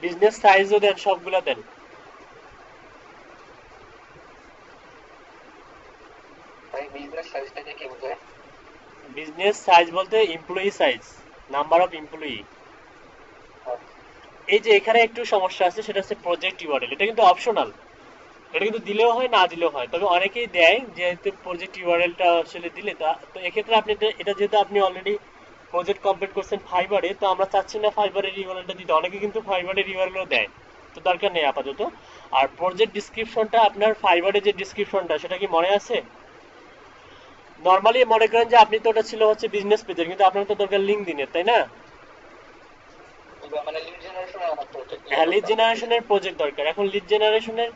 A: বিজনেস সাইজও দেন, সবগুলো দেন।
B: ভাই বিজনেস সাইজটাকে কি বোঝায়?
A: বিজনেস সাইজ বলতে employee size, number of employee. এই যে এখানে একটু সমস্যা আছে, সেটা হচ্ছে প্রজেক্ট ইউআরএল, এটা কিন্তু অপশনাল, এটা কিন্তু দিলেও হয় না দিলেও হয়, তবে অনেকেই দেয় যেহেতু প্রজেক্ট ইউআরএলটা আসলে দিলে তো এক্ষেত্রে আপনি এটা যেহেতু আপনি অলরেডি প্রজেক্ট কমপ্লিট করছেন ফাইবারে, তো আমরা চাচ্ছি না ফাইবারের ইউআরএলটা দিতে, অনেকে কিন্তু ফাইবারের ইউআরএলও দেয়, তো দরকার নেই আপাতত। আর প্রজেক্ট ডিসক্রিপশনটা আপনার ফাইবারে যে ডিসক্রিপশনটা সেটা কি মনে আছে? নর্মালি মনে করেন যে আপনি তো ওটা ছিল হচ্ছে বিজনেস পেজের, কিন্তু আপনার তো দরকার লিঙ্কডইনের, তাই না?
B: মানে লিড জেনারেশন আমার প্রজেক্ট
A: হ্যাঁ, লিড জেনারেশনের প্রজেক্ট দরকার। এখন লিড জেনারেশনের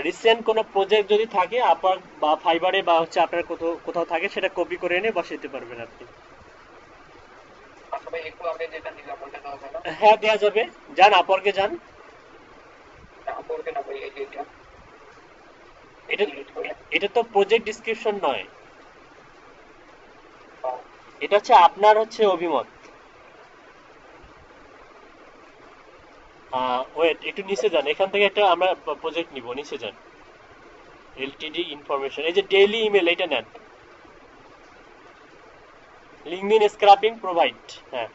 A: রিসেন্ট কোনো প্রজেক্ট যদি থাকে আপার বা ফাইবারে বা হচ্ছে আপনার কোথাও কোথাও থাকে, সেটা কপি করে এনে বসিয়ে দিতে পারবেন আপনি।
B: আসলে একটু আগে যেটা নিলাম ওটা দেওয়া যায় না?
A: হ্যাঁ, দেওয়া যাবে। যান আপরকে যান।
B: করবে না ভাই, এই যে এটা
A: এটা
B: ডিলিট করে।
A: এটা তো প্রজেক্ট ডিসক্রিপশন নয়, এটা হচ্ছে আপনার হচ্ছে অভিমত। ওয়েট, একটু নিচে যান, এখান থেকে একটা আমরা প্রজেক্ট নিব, নিচে যান। এলটিডি ইনফরমেশন, এই যে ডেইলি ইমেল, এটা নেন। লিঙ্কডইন স্ক্র্যাপিং প্রোভাইড, হ্যাঁ,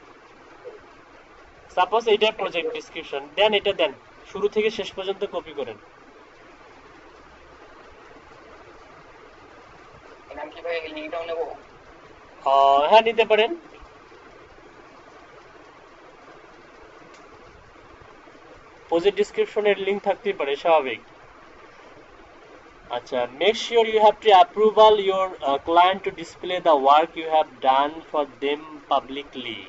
A: সাপোজ এইটা প্রজেক্ট ডিসক্রিপশন দেন, এটা দেন, শুরু থেকে শেষ পর্যন্ত কপি করেন।
B: নাম কি ভাই, এই লিঙ্কটাও নেবো?
A: হ্যাঁ, নিতে পারেন। প্রজেক্ট ডিসক্রিপশনের লিংক থাকতেই পারে, স্বাভাবিক। আচ্ছা, make sure you have to approval your client to display the work you have done for them publicly.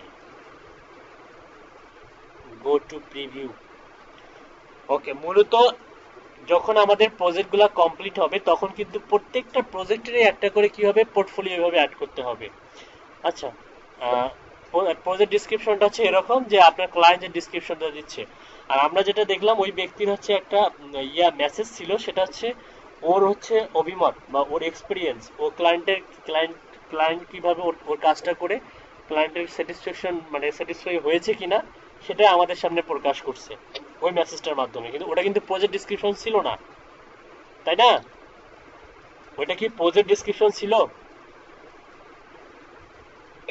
A: Go to preview. Okay, মূলত যখন আমাদের প্রজেক্টগুলো কমপ্লিট হবে তখন কিন্তু প্রত্যেকটা প্রজেক্টেরই একটা করে কি হবে, পোর্টফোলিও এভাবে অ্যাড করতে হবে। আচ্ছা, প্রজেক্ট ডিসক্রিপশনটা হচ্ছে এরকম যে আপনার ক্লায়েন্ট যে ডিসক্রিপশনটা দিচ্ছে, আর আমরা যেটা দেখলাম ওই ব্যক্তির হচ্ছে একটা মেসেজ ছিল, সেটা হচ্ছে ওর হচ্ছে অভিমত বা ওর এক্সপিরিয়েন্স, ও ক্লায়েন্ট কিভাবে ওর কাজটা করে ক্লায়েন্টের স্যাটিসফ্যাকশন মানে স্যাটিসফাই হয়েছে কিনা সেটা আমাদের সামনে প্রকাশ করছে ওই মেসেজটার মাধ্যমে। কিন্তু ওটা কিন্তু প্রজেক্ট ডিসক্রিপশন ছিল না, তাই না? ওইটা কি প্রজেক্ট ডিসক্রিপশন ছিল?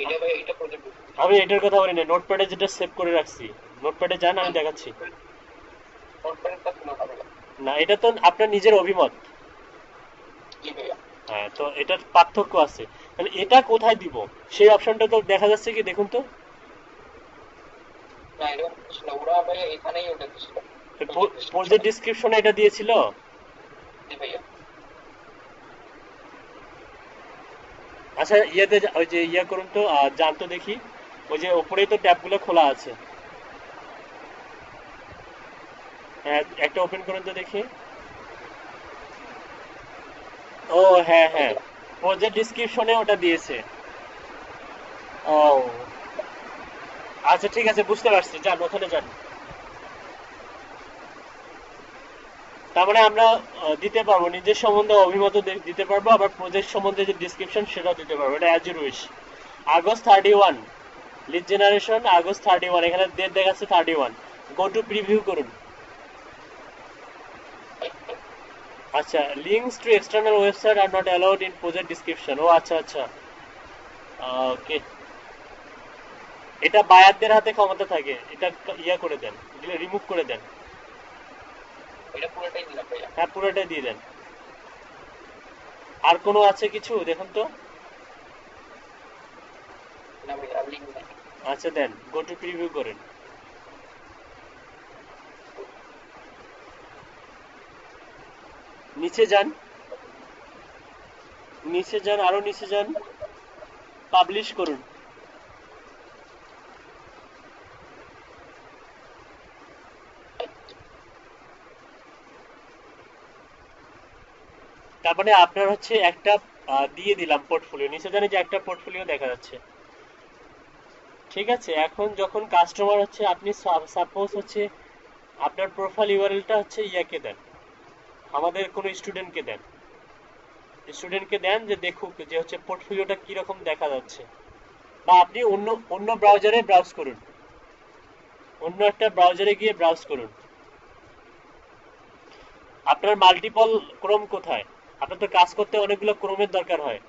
B: এইটা ভাই, এইটা প্রজেক্ট।
A: আমি এটার কথা বলি না, নোটপ্যাডে যেটা সেভ করে রাখছি, নোটপ্যাডে যান, আমি দেখাচ্ছি।
B: কনফারেন্সটা শোনা হবে না।
A: না, এটা তো আপনার নিজের অভিমত।
B: জি ভাইয়া।
A: হ্যাঁ, তো এটার পার্থক্য আছে। তাহলে এটা কোথায় দিব সেই অপশনটা তো দেখা যাচ্ছে কি, দেখুন তো।
B: না, এরকম কিছু না, ওরা ভাইয়া এখানেই ওটা দিছিল।
A: প্রজেক্ট ডিসক্রিপশনে এটা দিয়েছিল।
B: জি ভাইয়া।
A: আচ্ছা, ইয়েতে ওই যে ইয়া করুন তো, যান তো দেখি, ওই যে ওপরেই তো ট্যাবগুলো খোলা আছে। হ্যাঁ, একটা ওপেন করুন তো দেখি। ও হ্যাঁ হ্যাঁ, প্রজেক্ট ডিসক্রিপশনে ওটা দিয়েছে। ও আচ্ছা, ঠিক আছে, বুঝতে পারছি, যান ওখানে যান। তার মানে আমরা দিতে পারবো নিজের সম্বন্ধে অভিমত দিতে পারবো, আবার প্রজেক্ট সম্বন্ধে যে ডিসক্রিপশন সেটাও দিতে পারবো, এটা as you wish. August 31 lead generation, August 31, এখানে ডেট দেখাচ্ছে 31। গো টু প্রিভিউ করুন। আচ্ছা, links to external website are not allowed in project description. ও আচ্ছা আচ্ছা, ওকে। এটা বায়ারদের হাতে ক্ষমতা থাকে, এটা ইয়া করে দেন, রিমুভ করে দেন।
B: এটা পুরোটাই দিলাম ভাইয়া।
A: হ্যাঁ, পুরোটাই দিয়ে দেন। আর কোনো আছে কিছু দেখুন তো।
B: না ভাইয়া, লিঙ্ক নাই।
A: আচ্ছা, দেন, গো টু প্রিভিউ করেন। নিচে যান, নিচে যান, আরো নিচে যান, পাবলিশ করুন। তার মানে আপনার হচ্ছে একটা দিয়ে দিলাম পোর্টফোলিও, নিচে জানি যে একটা পোর্টফোলিও দেখা যাচ্ছে। ঠিক আছে, এখন যখন কাস্টমার হচ্ছে আপনি সাপোজ হচ্ছে আপনার প্রোফাইল ইউআরএলটা হচ্ছে ইয়াকে দেন, আমাদের কোনো স্টুডেন্টকে দেন, স্টুডেন্টকে দেন যে দেখুক যে হচ্ছে পোর্টফোলিওটা কিরকম দেখা যাচ্ছে। বা আপনি অন্য অন্য ব্রাউজারে ব্রাউজ করুন, অন্য একটা ব্রাউজারে গিয়ে ব্রাউজ করুন। আপনার মাল্টিপল ক্রোম কোথায়? আপনার তো কাজ করতে অনেকগুলো ক্রোমের দরকার হয়।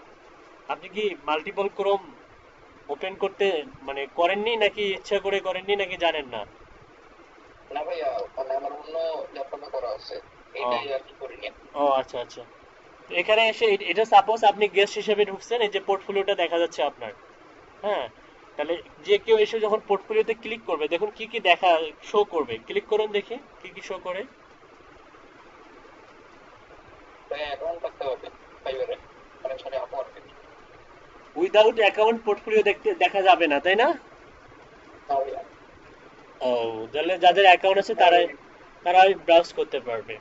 A: আপনি কি মাল্টিপল ক্রোম ওপেন করতে মানে করেননি, নাকি ইচ্ছা করে করেননি, নাকি জানেন না?
B: না ভাইয়া, মানে আমার অন্য ল্যাপটপে করা আছে,
A: ও,
B: এইটাই আর কি করিনি।
A: ও আচ্ছা আচ্ছা। তো এখানে এসে এটা সাপোজ আপনি গেস্ট হিসেবে ঢুকছেন, এই যে পোর্টফোলিওটা দেখা যাচ্ছে আপনার। হ্যাঁ, তাহলে যে কেউ এসে যখন পোর্টফোলিওতে ক্লিক করবে, দেখুন কি কি দেখা শো করবে। ক্লিক করুন দেখি কি কি শো করে।
B: ভাইয়া অ্যাকাউন্ট থাকতে হবে ফাইবারে, মানে সরি আপওয়ার্কে।
A: উইদাউট অ্যাকাউন্ট পোর্টফোলিও দেখতে দেখা যাবে না, তাই না?
B: না ভাইয়া।
A: ও, তাহলে যাদের অ্যাকাউন্ট আছে তারাই তারাই ব্রাউজ করতে পারবে।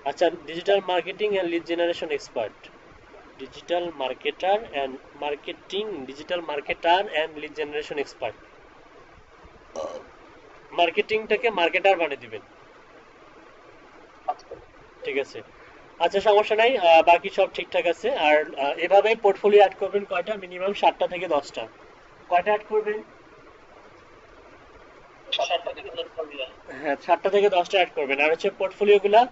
A: আচ্ছা, digital marketing and lead generation expert, digital marketer and marketing, digital marketer and lead generation expert. মার্কেটিংটাকে মার্কেটার বানিয়ে দিবেন।
B: আচ্ছা।
A: ঠিক আছে। আচ্ছা, সমস্যা নাই, বাকি সব ঠিকঠাক আছে। আর এভাবে পোর্টফোলিও অ্যাড করবেন কয়টা, মিনিমাম 7টা থেকে 10টা। কয়টা অ্যাড করবেন?
B: 7টা থেকে 10টা ভাইয়া।
A: হ্যাঁ, 7টা থেকে 10টা অ্যাড করবেন। আর হচ্ছে পোর্টফোলিওগুলা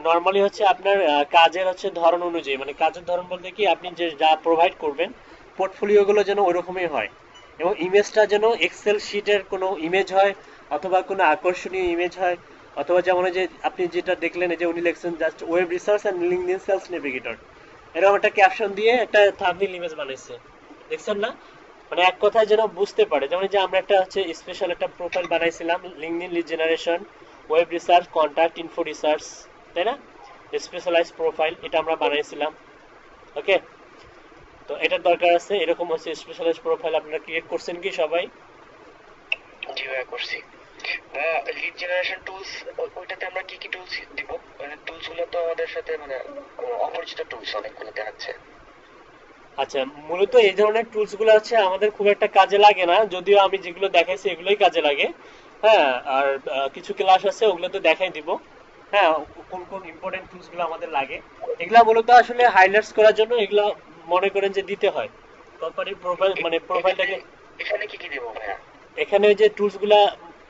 A: নর্মালি হচ্ছে আপনার কাজের হচ্ছে ধরন অনুযায়ী, মানে কাজের ধরন বলতে কি আপনি যে যা প্রোভাইড করবেন পোর্টফোলিওগুলো যেন ওরকমই হয়, এবং ইমেজটা যেন এক্সেল শিটের কোনো ইমেজ হয়, অথবা কোনো আকর্ষণীয় ইমেজ হয়, অথবা যেমন ওই যে আপনি যেটা দেখলেন, এই যে উনি লিখছেন just web research and LinkedIn sales navigator, এরকম একটা ক্যাপশন দিয়ে একটা থাম্বনেল ইমেজ বানাইছে, দেখছেন না? মানে এক কথায় যেন বুঝতে পারে, যেমন এই যে আমরা একটা হচ্ছে স্পেশাল একটা প্রোফাইল বানাইছিলাম, LinkedIn lead generation, web research, contact info research, তাই না? স্পেশালাইজ প্রোফাইল এটা আমরা বানাইছিলাম। ওকে, তো এটার দরকার আছে, এরকম হচ্ছে স্পেশালাইজ প্রোফাইল আপনারা ক্রিয়েট করছেন কি সবাই?
B: জি ভাইয়া করছি। ভাইয়া লিড জেনারেশন টুলস, ওইটাতে আমরা কি কি টুলস দিব? মানে টুলস গুলো তো আমাদের সাথে মানে অপরিচিত টুলস অনেকগুলো দেখাচ্ছে।
A: আচ্ছা, মূলত এই ধরনের টুলস গুলো হচ্ছে আমাদের খুব একটা কাজে লাগে না, যদিও আমি যেগুলো দেখাইছি এগুলোই কাজে লাগে। হ্যাঁ, আর কিছু ক্লাস আছে ওগুলো তো দেখাই দিব। হ্যাঁ, কোন কোন ইম্পর্টেন্ট টুলস গুলো আমাদের লাগে, এগুলা মূলত আসলে হাইলাইটস করার জন্য এগুলা মনে করেন যে দিতে হয় কোম্পানির প্রোফাইল, মানে
B: এখানে
A: প্রোফাইলটাকে।
B: এখানে কি কি দিব ভাইয়া?
A: এখানে ওই যে টুলস গুলা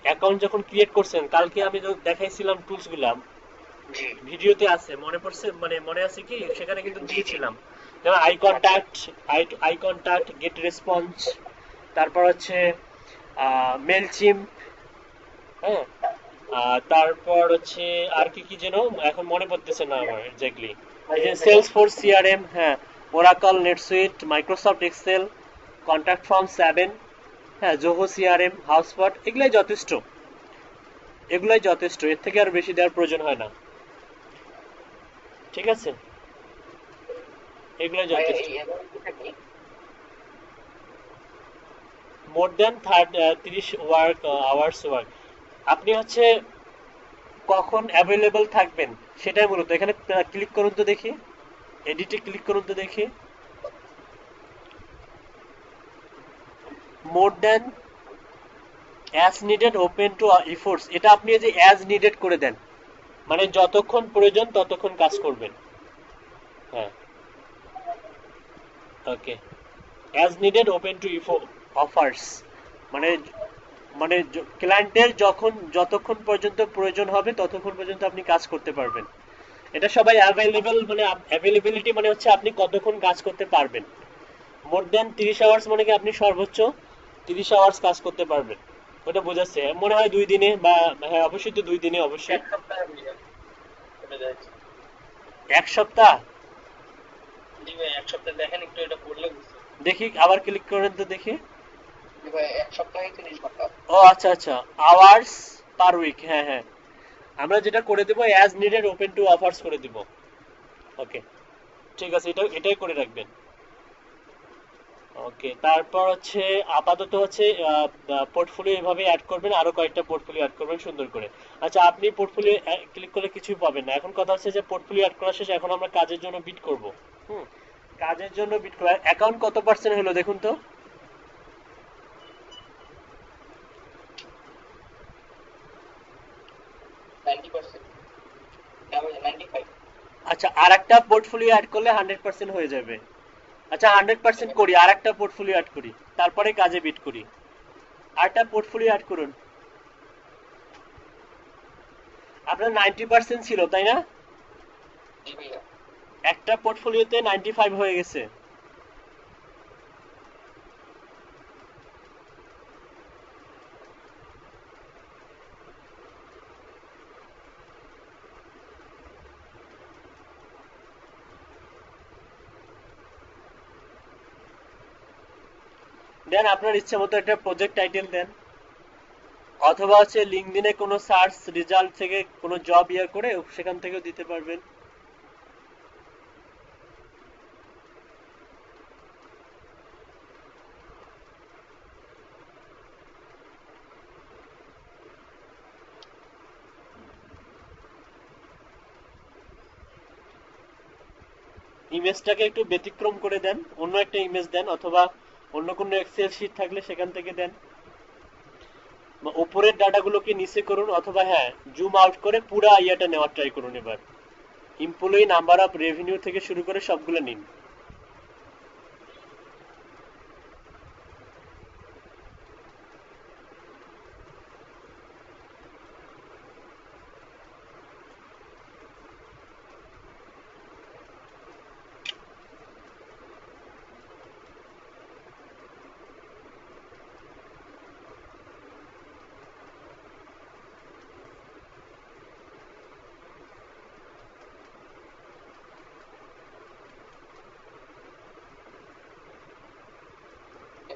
A: অ্যাকাউন্ট যখন ক্রিয়েট করছেন কালকে আমি তো দেখাইছিলাম টুলস গুলা,
B: জি
A: ভিডিওতে আছে, মনে পড়ছে, মানে মনে আছে কি, সেখানে কিন্তু
B: জি জি।
A: দিয়েছিলাম। যেমন আই
B: আচ্ছা।
A: Contact, I contact, get response, তারপর হচ্ছে মেল চিম, হ্যাঁ, তারপর হচ্ছে আর কি কি যেন এখন মনে পড়তেছে না আমার এক্স্যাক্টলি। এই যে সেলস ফোর্স সিআরএম, হ্যাঁ, Oracle, NetSuite, Microsoft Excel, contact form 7, হ্যাঁ, জোহো সিআরএম, হাউসপট, এগুলাই যথেষ্ট। এগুলাই যথেষ্ট, এর থেকে আর বেশি দেওয়ার প্রয়োজন হয় না। ঠিক আছে, এগুলাই
B: ভাইয়া
A: যথেষ্ট।
B: এই অ্যাকাউন্টটা কি?
A: মোর দেন 30 ওয়ার্ক আওয়ার্স ওয়ার্ক, আপনি হচ্ছে কখন অ্যাভেলেবল থাকবেন সেটাই মূলত। এখানে ক্লিক করুন তো দেখি, এডিটে ক্লিক করুন তো দেখি, more than as needed open to efforts, এটা আপনি এই যে অ্যাজ নিডেড করে দেন, মানে যতক্ষণ প্রয়োজন ততক্ষণ কাজ করবেন। হ্যাঁ, okay, as needed open to offers, মানে মানে ক্লায়েন্টের যখন যতক্ষণ পর্যন্ত প্রয়োজন হবে ততক্ষণ পর্যন্ত আপনি কাজ করতে পারবেন। এটা সবাই অ্যাভেলেবল, মানে অ্যাভেলেবিলিটি মানে হচ্ছে আপনি কতক্ষণ কাজ করতে পারবেন। মোর দেন 30 আওয়ার্স মানে কি আপনি সর্বোচ্চ 30 আওয়ার্স কাজ করতে পারবেন, ওটা বোঝাচ্ছে মনে হয় 2 দিনে, বা হ্যাঁ অবশ্যই তো 2 দিনে অবশ্যই।
B: এক সপ্তাহ ভাইয়া চলে যাচ্ছে।
A: 1 সপ্তাহ?
B: জি ভাই এক সপ্তাহ, দেখেন একটু এটা পড়লে বুঝতে পারবেন।
A: দেখি আবার ক্লিক করেন তো দেখি।
B: জি ভাই এক সপ্তাহে 30 ঘন্টা।
A: ও আচ্ছা আচ্ছা, আওয়ার্স পার উইক, হ্যাঁ হ্যাঁ, আমরা যেটা করে দেবো as needed open to offers করে দিব। ওকে, ঠিক আছে, এটাই করে রাখবেন। ওকে, তারপর হচ্ছে আপাতত হচ্ছে পোর্টফোলিও এভাবে অ্যাড করবেন, আরো কয়েকটা পোর্টফোলিও অ্যাড করবেন সুন্দর করে। আচ্ছা, আপনি পোর্টফোলিও ক্লিক করলে কিছুই পাবেন না। এখন কথা হচ্ছে যে পোর্টফোলিও অ্যাড করা শেষ, এখন আমরা কাজের জন্য বিট করব। হুম, কাজের জন্য বিট করা, অ্যাকাউন্ট কত পার্সেন্ট হলো দেখুন তো।
B: 90%। হ্যাঁ ভাই 95।
A: আচ্ছা, আর একটা পোর্টফোলিও অ্যাড করলে 100% হয়ে যাবে। আচ্ছা, 100% করি, আর একটা পোর্টফোলিও অ্যাড করি, তারপরে কাজে বিট করি। আরেকটা পোর্টফোলিও অ্যাড করুন। আপনার 90% ছিল তাই না?
B: জি ভাইয়া।
A: একটা পোর্টফোলিওতে 95 হয়ে গেছে। দেন আপনার ইচ্ছা মতো একটা প্রজেক্ট টাইটেল দেন, অথবা হচ্ছে লিঙ্কডইনে কোনো সার্চ রেজাল্ট থেকে কোনো জব করে সেখান থেকেও দিতে পারবেন। ইমেজটাকে একটু ব্যতিক্রম করে দেন, অন্য একটা ইমেজ দেন, অথবা অন্য কোনো এক্সেল শিট থাকলে সেখান থেকে দেন। উপরের ডাটাগুলোকে নিচে করুন, অথবা হ্যাঁ জুম আউট করে পুরো ইয়াটা নেওয়ার ট্রাই করুন। এবার এমপ্লয়ি নাম্বার অফ রেভিনিউ থেকে শুরু করে সবগুলো নিন।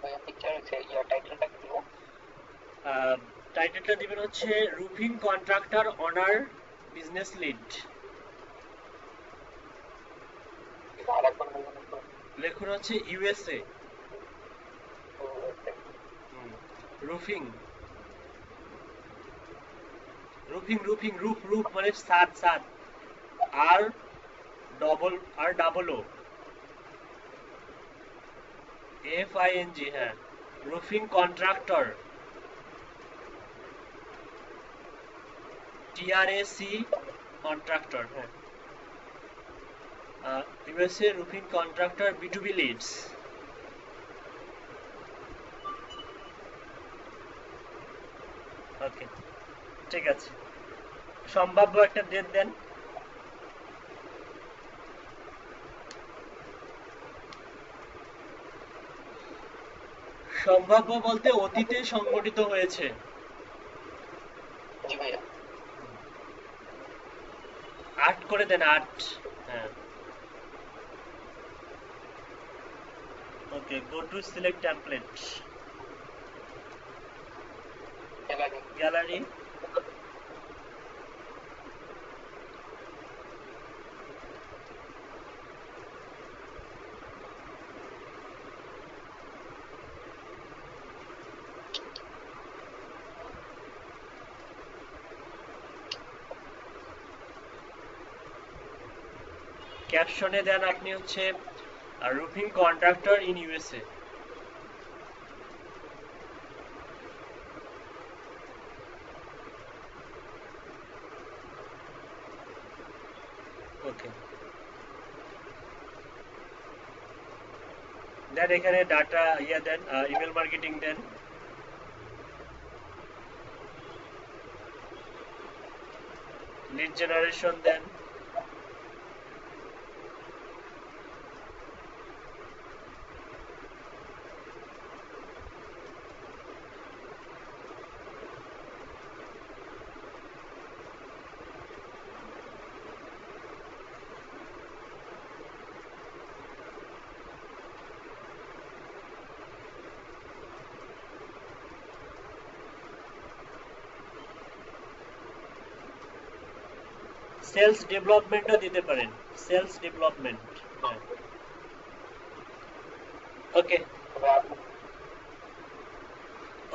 B: ভাইয়া পিকচার হচ্ছে ইয়ার টাইটেলটা কি দিব?
A: টাইটেলটা দিবেন হচ্ছে roofing contractor owner business lead.
B: আর একবার বলবেন একটু?
A: লেখুন হচ্ছে USA roofing. Roofing roofing roof roof মানে ছাদ ছাদ। আর ডাবল ও FING, হ্যাঁ রুফিং কন্ট্রাক্টর TRAC কন্ট্রাক্টর, হ্যাঁ USA roofing contractor B2B leads. Okay ঠিক আছে, সম্ভাব্য একটা ডেট দেন। সম্ভাব্য বলতে অতীতে সংগঠিত হয়েছে।
B: জি ভাইয়া।
A: 8 করে দেন, 8। হ্যাঁ okay, go to select template, gallery. ক্যাপশনে দেন আপনি হচ্ছে roofing contractor in USA। Okay দেন এখানে ডাটা দেন, ইমেল মার্কেটিং দেন, লিড জেনারেশন দেন, সেলস ডেভেলপমেন্টও দিতে পারেন, সেলস ডেভেলপমেন্ট। হ্যাঁ okay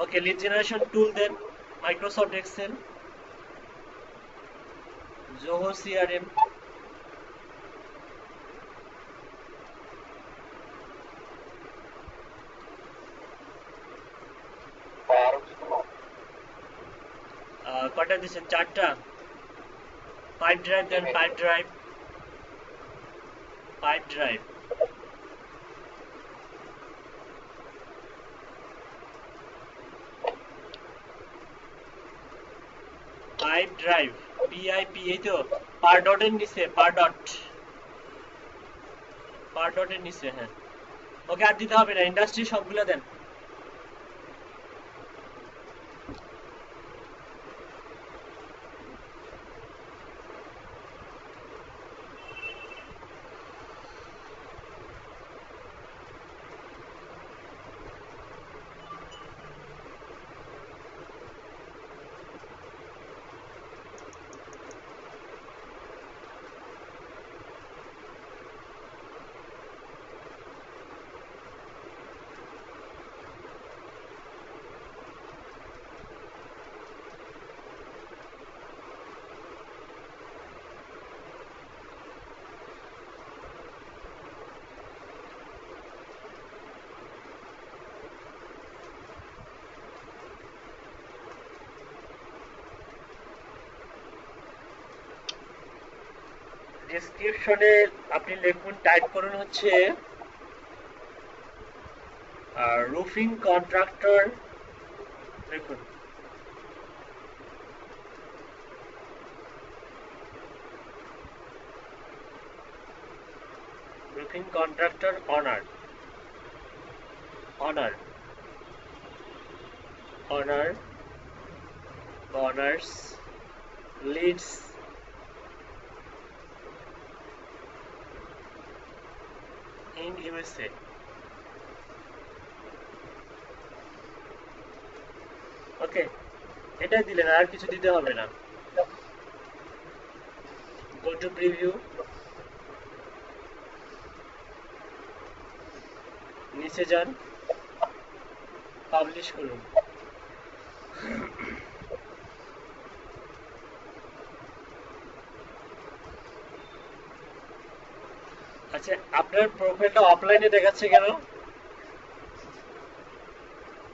A: okay, lead generation tool দেন, মাইক্রোসফট এক্সেল, জোহো CRM, কয়টা দিচ্ছেন? 4টা। পাইপ ড্রাইভ দেন, Pipedrive, Pipedrive, Pipedrive PIP, এই তো পার ডটের নিচে, পার ডটের নিচে, হ্যাঁ ওকে আর দিতে হবে না, ইন্ডাস্ট্রি সবগুলো দেন। ডেসক্রিপশনে আপনি লিখুন, টাইপ করুন হচ্ছে রুফিং কন্ট্রাক্টর লিখুন। Roofing contractor owner owner owner owners leads in USA. Okay, এটাই দিলেন, আর কিছু দিতে হবে না। গো টু প্রিভিউ, নিচে যান, পাবলিশ করুন। আচ্ছা, আপনার প্রোফাইলটা অফলাইনে দেখাচ্ছে কেন?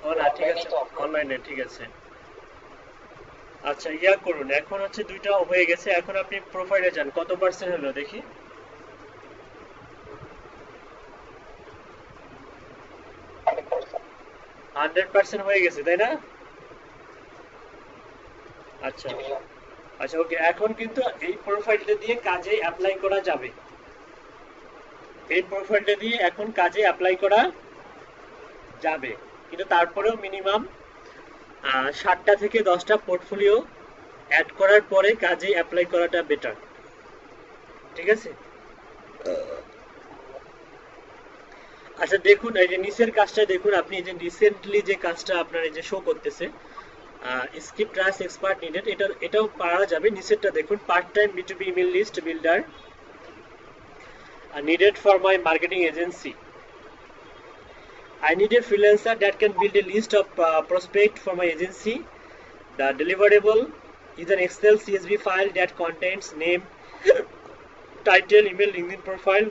A: ও না, ঠিক আছে, অনলাইনে, ঠিক আছে। আচ্ছা, ইয়া করুন, এখন হচ্ছে দুইটা হয়ে গেছে, এখন আপনি প্রোফাইলে যান, কত পার্সেন্ট হলো দেখি। 100% হয়ে গেছে, তাই না? আচ্ছা আচ্ছা, ওকে, এখন কিন্তু এই প্রোফাইলটা দিয়ে কাজে অ্যাপ্লাই করা যাবে। এই প্রোফাইলটা দিয়ে এখন কাজে অ্যাপ্লাই করা যাবে, কিন্তু তারপরেও মিনিমাম 7টা থেকে 10টা পোর্টফোলিও অ্যাড করার পরে কাজে অ্যাপ্লাই করাটা বেটার, ঠিক আছে? আচ্ছা দেখুন, এই যে নিচের কাজটা দেখুন, আপনি এই যে রিসেন্টলি যে কাজটা আপনার এই যে শো করতেছে, স্ক্রিপ্ট রাইস এক্সপার্ট নিডেড, এটাও পারা যাবে। নিচেরটা দেখুন, part time B2B email list builder needed for my marketing agency. I need a freelancer that can build a list of prospects for my agency. The deliverable is an Excel CSV file that contains name, title, email, LinkedIn profile,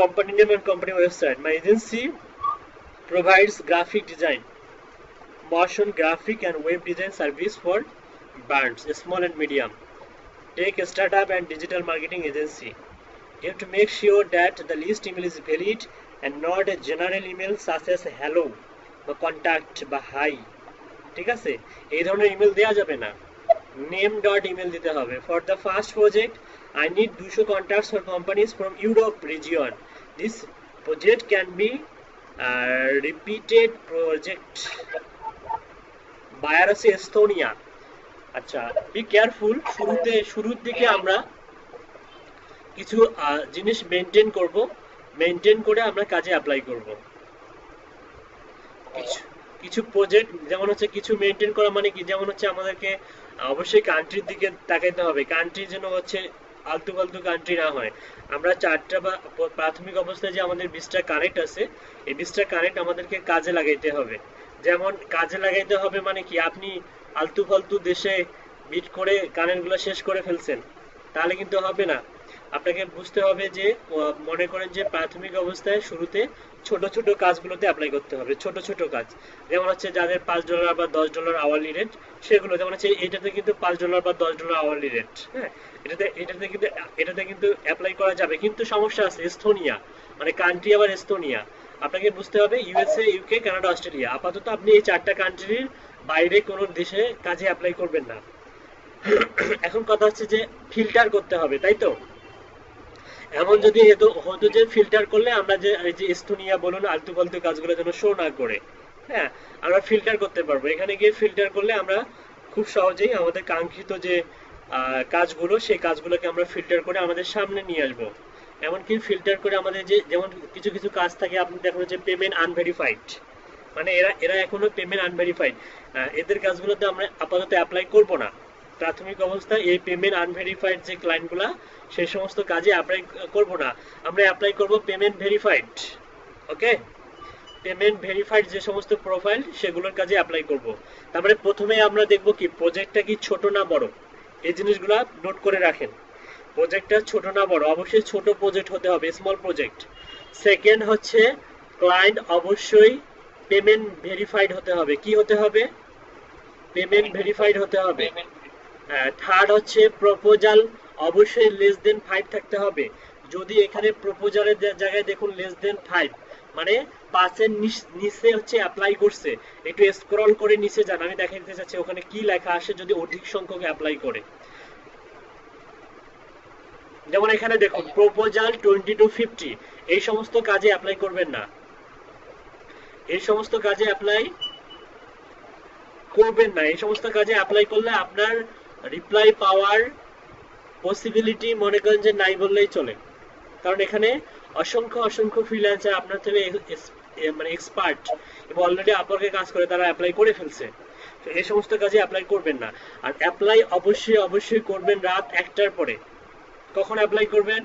A: company name and company website. My agency provides graphic design, motion graphic and web design service for brands, small and medium, tech startup and digital marketing agency. You have to make sure that the list email is valid and not a general email such as hello বা contact বা hi, ঠিক আছে? এই ধরনের email দেওয়া যাবে না, name dot email দিতে হবে। For the first project I need 200 contacts for companies from Europe region. This project can be repeated project. buyer আছে এস্তোনিয়া। আচ্ছা, বি কেয়ারফুল, শুরুর দিকে আমরা কিছু জিনিস মেনটেন করব, মেনটেন করে আমরা কাজে অ্যাপ্লাই করব। কিছু প্রজেক্ট যেমন হচ্ছে কিছু মেনটেন করা মানে কি, যেমন হচ্ছে আমাদেরকে অবশ্যই কান্ট্রির দিকে তাকাইতে হবে, কান্ট্রি যেন হচ্ছে আলতু ফালতু কান্ট্রি না হয়। আমরা 4টা বা প্রাথমিক অবস্থায় যে আমাদের 20টা কানেক্ট আছে, এই 20টা কানেক্ট আমাদেরকে কাজে লাগাইতে হবে। যেমন কাজে লাগাইতে হবে মানে কি, আপনি আলতু ফালতু দেশে বিট করে কানেক্টগুলো শেষ করে ফেলছেন, তাহলে কিন্তু হবে না। আপনাকে বুঝতে হবে যে মনে করেন যে প্রাথমিক অবস্থায় শুরুতে ছোট ছোট কাজগুলোতে অ্যাপ্লাই করতে হবে, ছোট ছোট কাজ, যেমন হচ্ছে যাদের $5 বা $10 আওয়ারলি রেট, সেগুলো যেমন হচ্ছে এটাতে কিন্তু $5 বা $10 আওয়ারলি রেট, হ্যাঁ, এটাতে কিন্তু অ্যাপ্লাই করা যাবে। কিন্তু সমস্যা আছে, এস্তোনিয়া মানে কান্ট্রি আবার এস্তোনিয়া, আপনাকে বুঝতে হবে USA, UK, কানাডা, অস্ট্রেলিয়া, আপাতত আপনি এই 4টা কান্ট্রির বাইরে কোনো দেশে কাজে অ্যাপ্লাই করবেন না। এখন কথা হচ্ছে যে ফিল্টার করতে হবে, তাই তো? এমন যদি হতো যে ফিল্টার করলে আমরা যে এই যে এস্তোনিয়া বলুন আলতু ফালতু কাজগুলো যেন শো না করে, হ্যাঁ, আমরা ফিল্টার করতে পারবো। এখানে গিয়ে ফিল্টার করলে আমরা খুব সহজেই আমাদের কাঙ্ক্ষিত যে কাজগুলো, সেই কাজগুলোকে আমরা ফিল্টার করে আমাদের সামনে নিয়ে আসবো। এমনকি ফিল্টার করে আমাদের যে যেমন কিছু কিছু কাজ থাকে, আপনি দেখুন যে পেমেন্ট আনভেরিফাইড, মানে এরা এখনো পেমেন্ট আনভেরিফাইড, এদের কাজগুলোতে আমরা আপাতত অ্যাপ্লাই করব না। প্রাথমিক অবস্থায় এই পেমেন্ট আনভেরিফাইড যে ক্লায়েন্টগুলা, সেই সমস্ত কাজে অ্যাপ্লাই করব না, আমরা অ্যাপ্লাই করব পেমেন্ট ভেরিফাইড। ওকে, পেমেন্ট ভেরিফাইড যে সমস্ত প্রোফাইল, সেগুলোর কাজে অ্যাপ্লাই করব। তারপরে প্রথমে আমরা দেখব কি প্রজেক্টটা কি ছোট না বড়, এই জিনিসগুলো নোট করে রাখেন। প্রজেক্টটা ছোট না বড়, অবশ্যই ছোট প্রজেক্ট হতে হবে, স্মল প্রজেক্ট। সেকেন্ড হচ্ছে ক্লায়েন্ট অবশ্যই পেমেন্ট ভেরিফাইড হতে হবে। কি হতে হবে? পেমেন্ট ভেরিফাইড হতে হবে। থার্ড হচ্ছে প্রপোজাল অবশ্যই লেস দেন 5 থাকতে হবে। যদি এখানে প্রপোজালের জায়গায় দেখুন লেস দেন 5, মানে 5 এর নিচে হচ্ছে অ্যাপ্লাই করছে, একটু স্ক্রল করে নিচে যান, আমি দেখাতে চাচ্ছি ওখানে কি লেখা আসে যদি অধিক সংখ্যক অ্যাপ্লাই করে। যেমন এখানে দেখুন প্রপোজাল 20 to 50, এই সমস্ত কাজে অ্যাপ্লাই করবেন না, এই সমস্ত কাজে অ্যাপ্লাই করবেন না। এই সমস্ত কাজে অ্যাপ্লাই করলে আপনার রিপ্লাই পাওয়ার পসিবিলিটি মনে করেন যে নাই বললেই চলে, কারণ এখানে অসংখ্য অসংখ্য ফ্রিল্যান্সার আপনার থেকে মানে এক্সপার্ট এবং অলরেডি আপওয়ার্কে কাজ করে, তারা অ্যাপ্লাই করে ফেলছে। তো এই সমস্ত কাজে অ্যাপ্লাই করবেন না। আর অ্যাপ্লাই অবশ্যই অবশ্যই করবেন রাত 1টার পরে। কখন অ্যাপ্লাই করবেন?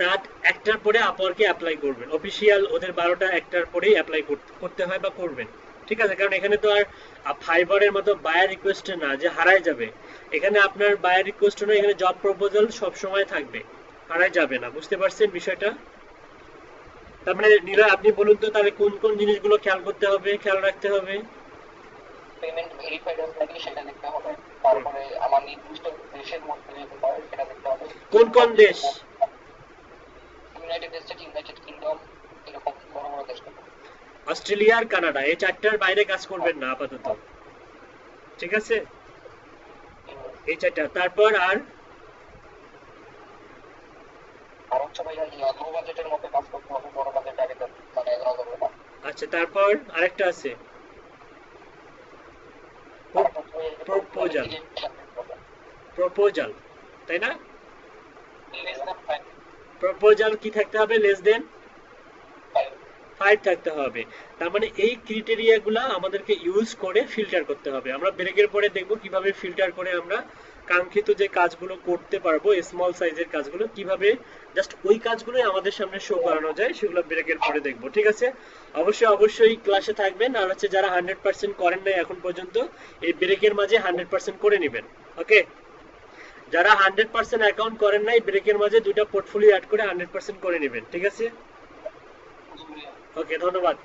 A: রাত 1টার পরে আপওয়ার্কে অ্যাপ্লাই করবেন। অফিসিয়াল ওদের 12টা 1টার পরেই অ্যাপ্লাই করতে হয় বা করবেন, ঠিক আছে? কারণ এখানে তো আর ফাইবারের মতো বায়ার রিকোয়েস্ট না যে হারায় যাবে, এখানে আপনার বায়ার রিকোয়েস্ট নয়, এখানে জব প্রপোজাল সব সময় থাকবে, হারায় যাবে না। বুঝতে পারছেন বিষয়টা? তার মানে নিলয় আপনি বলুন তো তাহলে কোন কোন জিনিসগুলো খেয়াল করতে হবে, খেয়াল রাখতে হবে?
B: পেমেন্ট ভেরিফাইড আছে নাকি সেটা দেখতে হবে, তারপরে আমার নির্দিষ্ট দেশের মধ্যে যেতে পারে সেটা দেখতে হবে।
A: কোন কোন দেশ?
B: ইউনাইটেড স্টেট, ইউনাইটেড কিংডম, এরকম বড় বড় দেশ।
A: অস্ট্রেলিয়া আর কানাডা, এই 4টার বাইরে কাজ করবেন না আপাতত, ঠিক আছে? এই 4টা। তারপর আর
B: হচ্ছে ভাইয়া লো বাজেটের মধ্যে কাজ করতে হবে, বড় বাজেট আগে মানে যাওয়া যাবে না।
A: আচ্ছা, তারপর আরেকটা আছে প্রপোজাল, প্রপোজাল, তাই না? প্রপোজাল কি থাকতে হবে? লেস দেন 5 থাকতে হবে। তার মানে এই ক্রিটেরিয়াগুলা আমাদেরকে ইউজ করে ফিল্টার করতে হবে। আমরা ব্রেকের পরে দেখব কিভাবে ফিল্টার করে আমরা কাঙ্ক্ষিত যে কাজগুলো করতে পারবো, স্মল সাইজের কাজগুলো কিভাবে জাস্ট ওই কাজগুলোই আমাদের সামনে শো করানো যায়, সেগুলো ব্রেকের পরে দেখবো, ঠিক আছে? অবশ্যই অবশ্যই ক্লাসে থাকবেন। আর হচ্ছে যারা 100% করেন নাই এখন পর্যন্ত, এই ব্রেকের মাঝে 100% করে নেবেন, ওকে? যারা 100% অ্যাকাউন্ট করেন নাই, ব্রেকের মাঝে 2টা পোর্টফোলিও অ্যাড করে 100% করে নেবেন, ঠিক আছে? ওকে, ধন্যবাদ।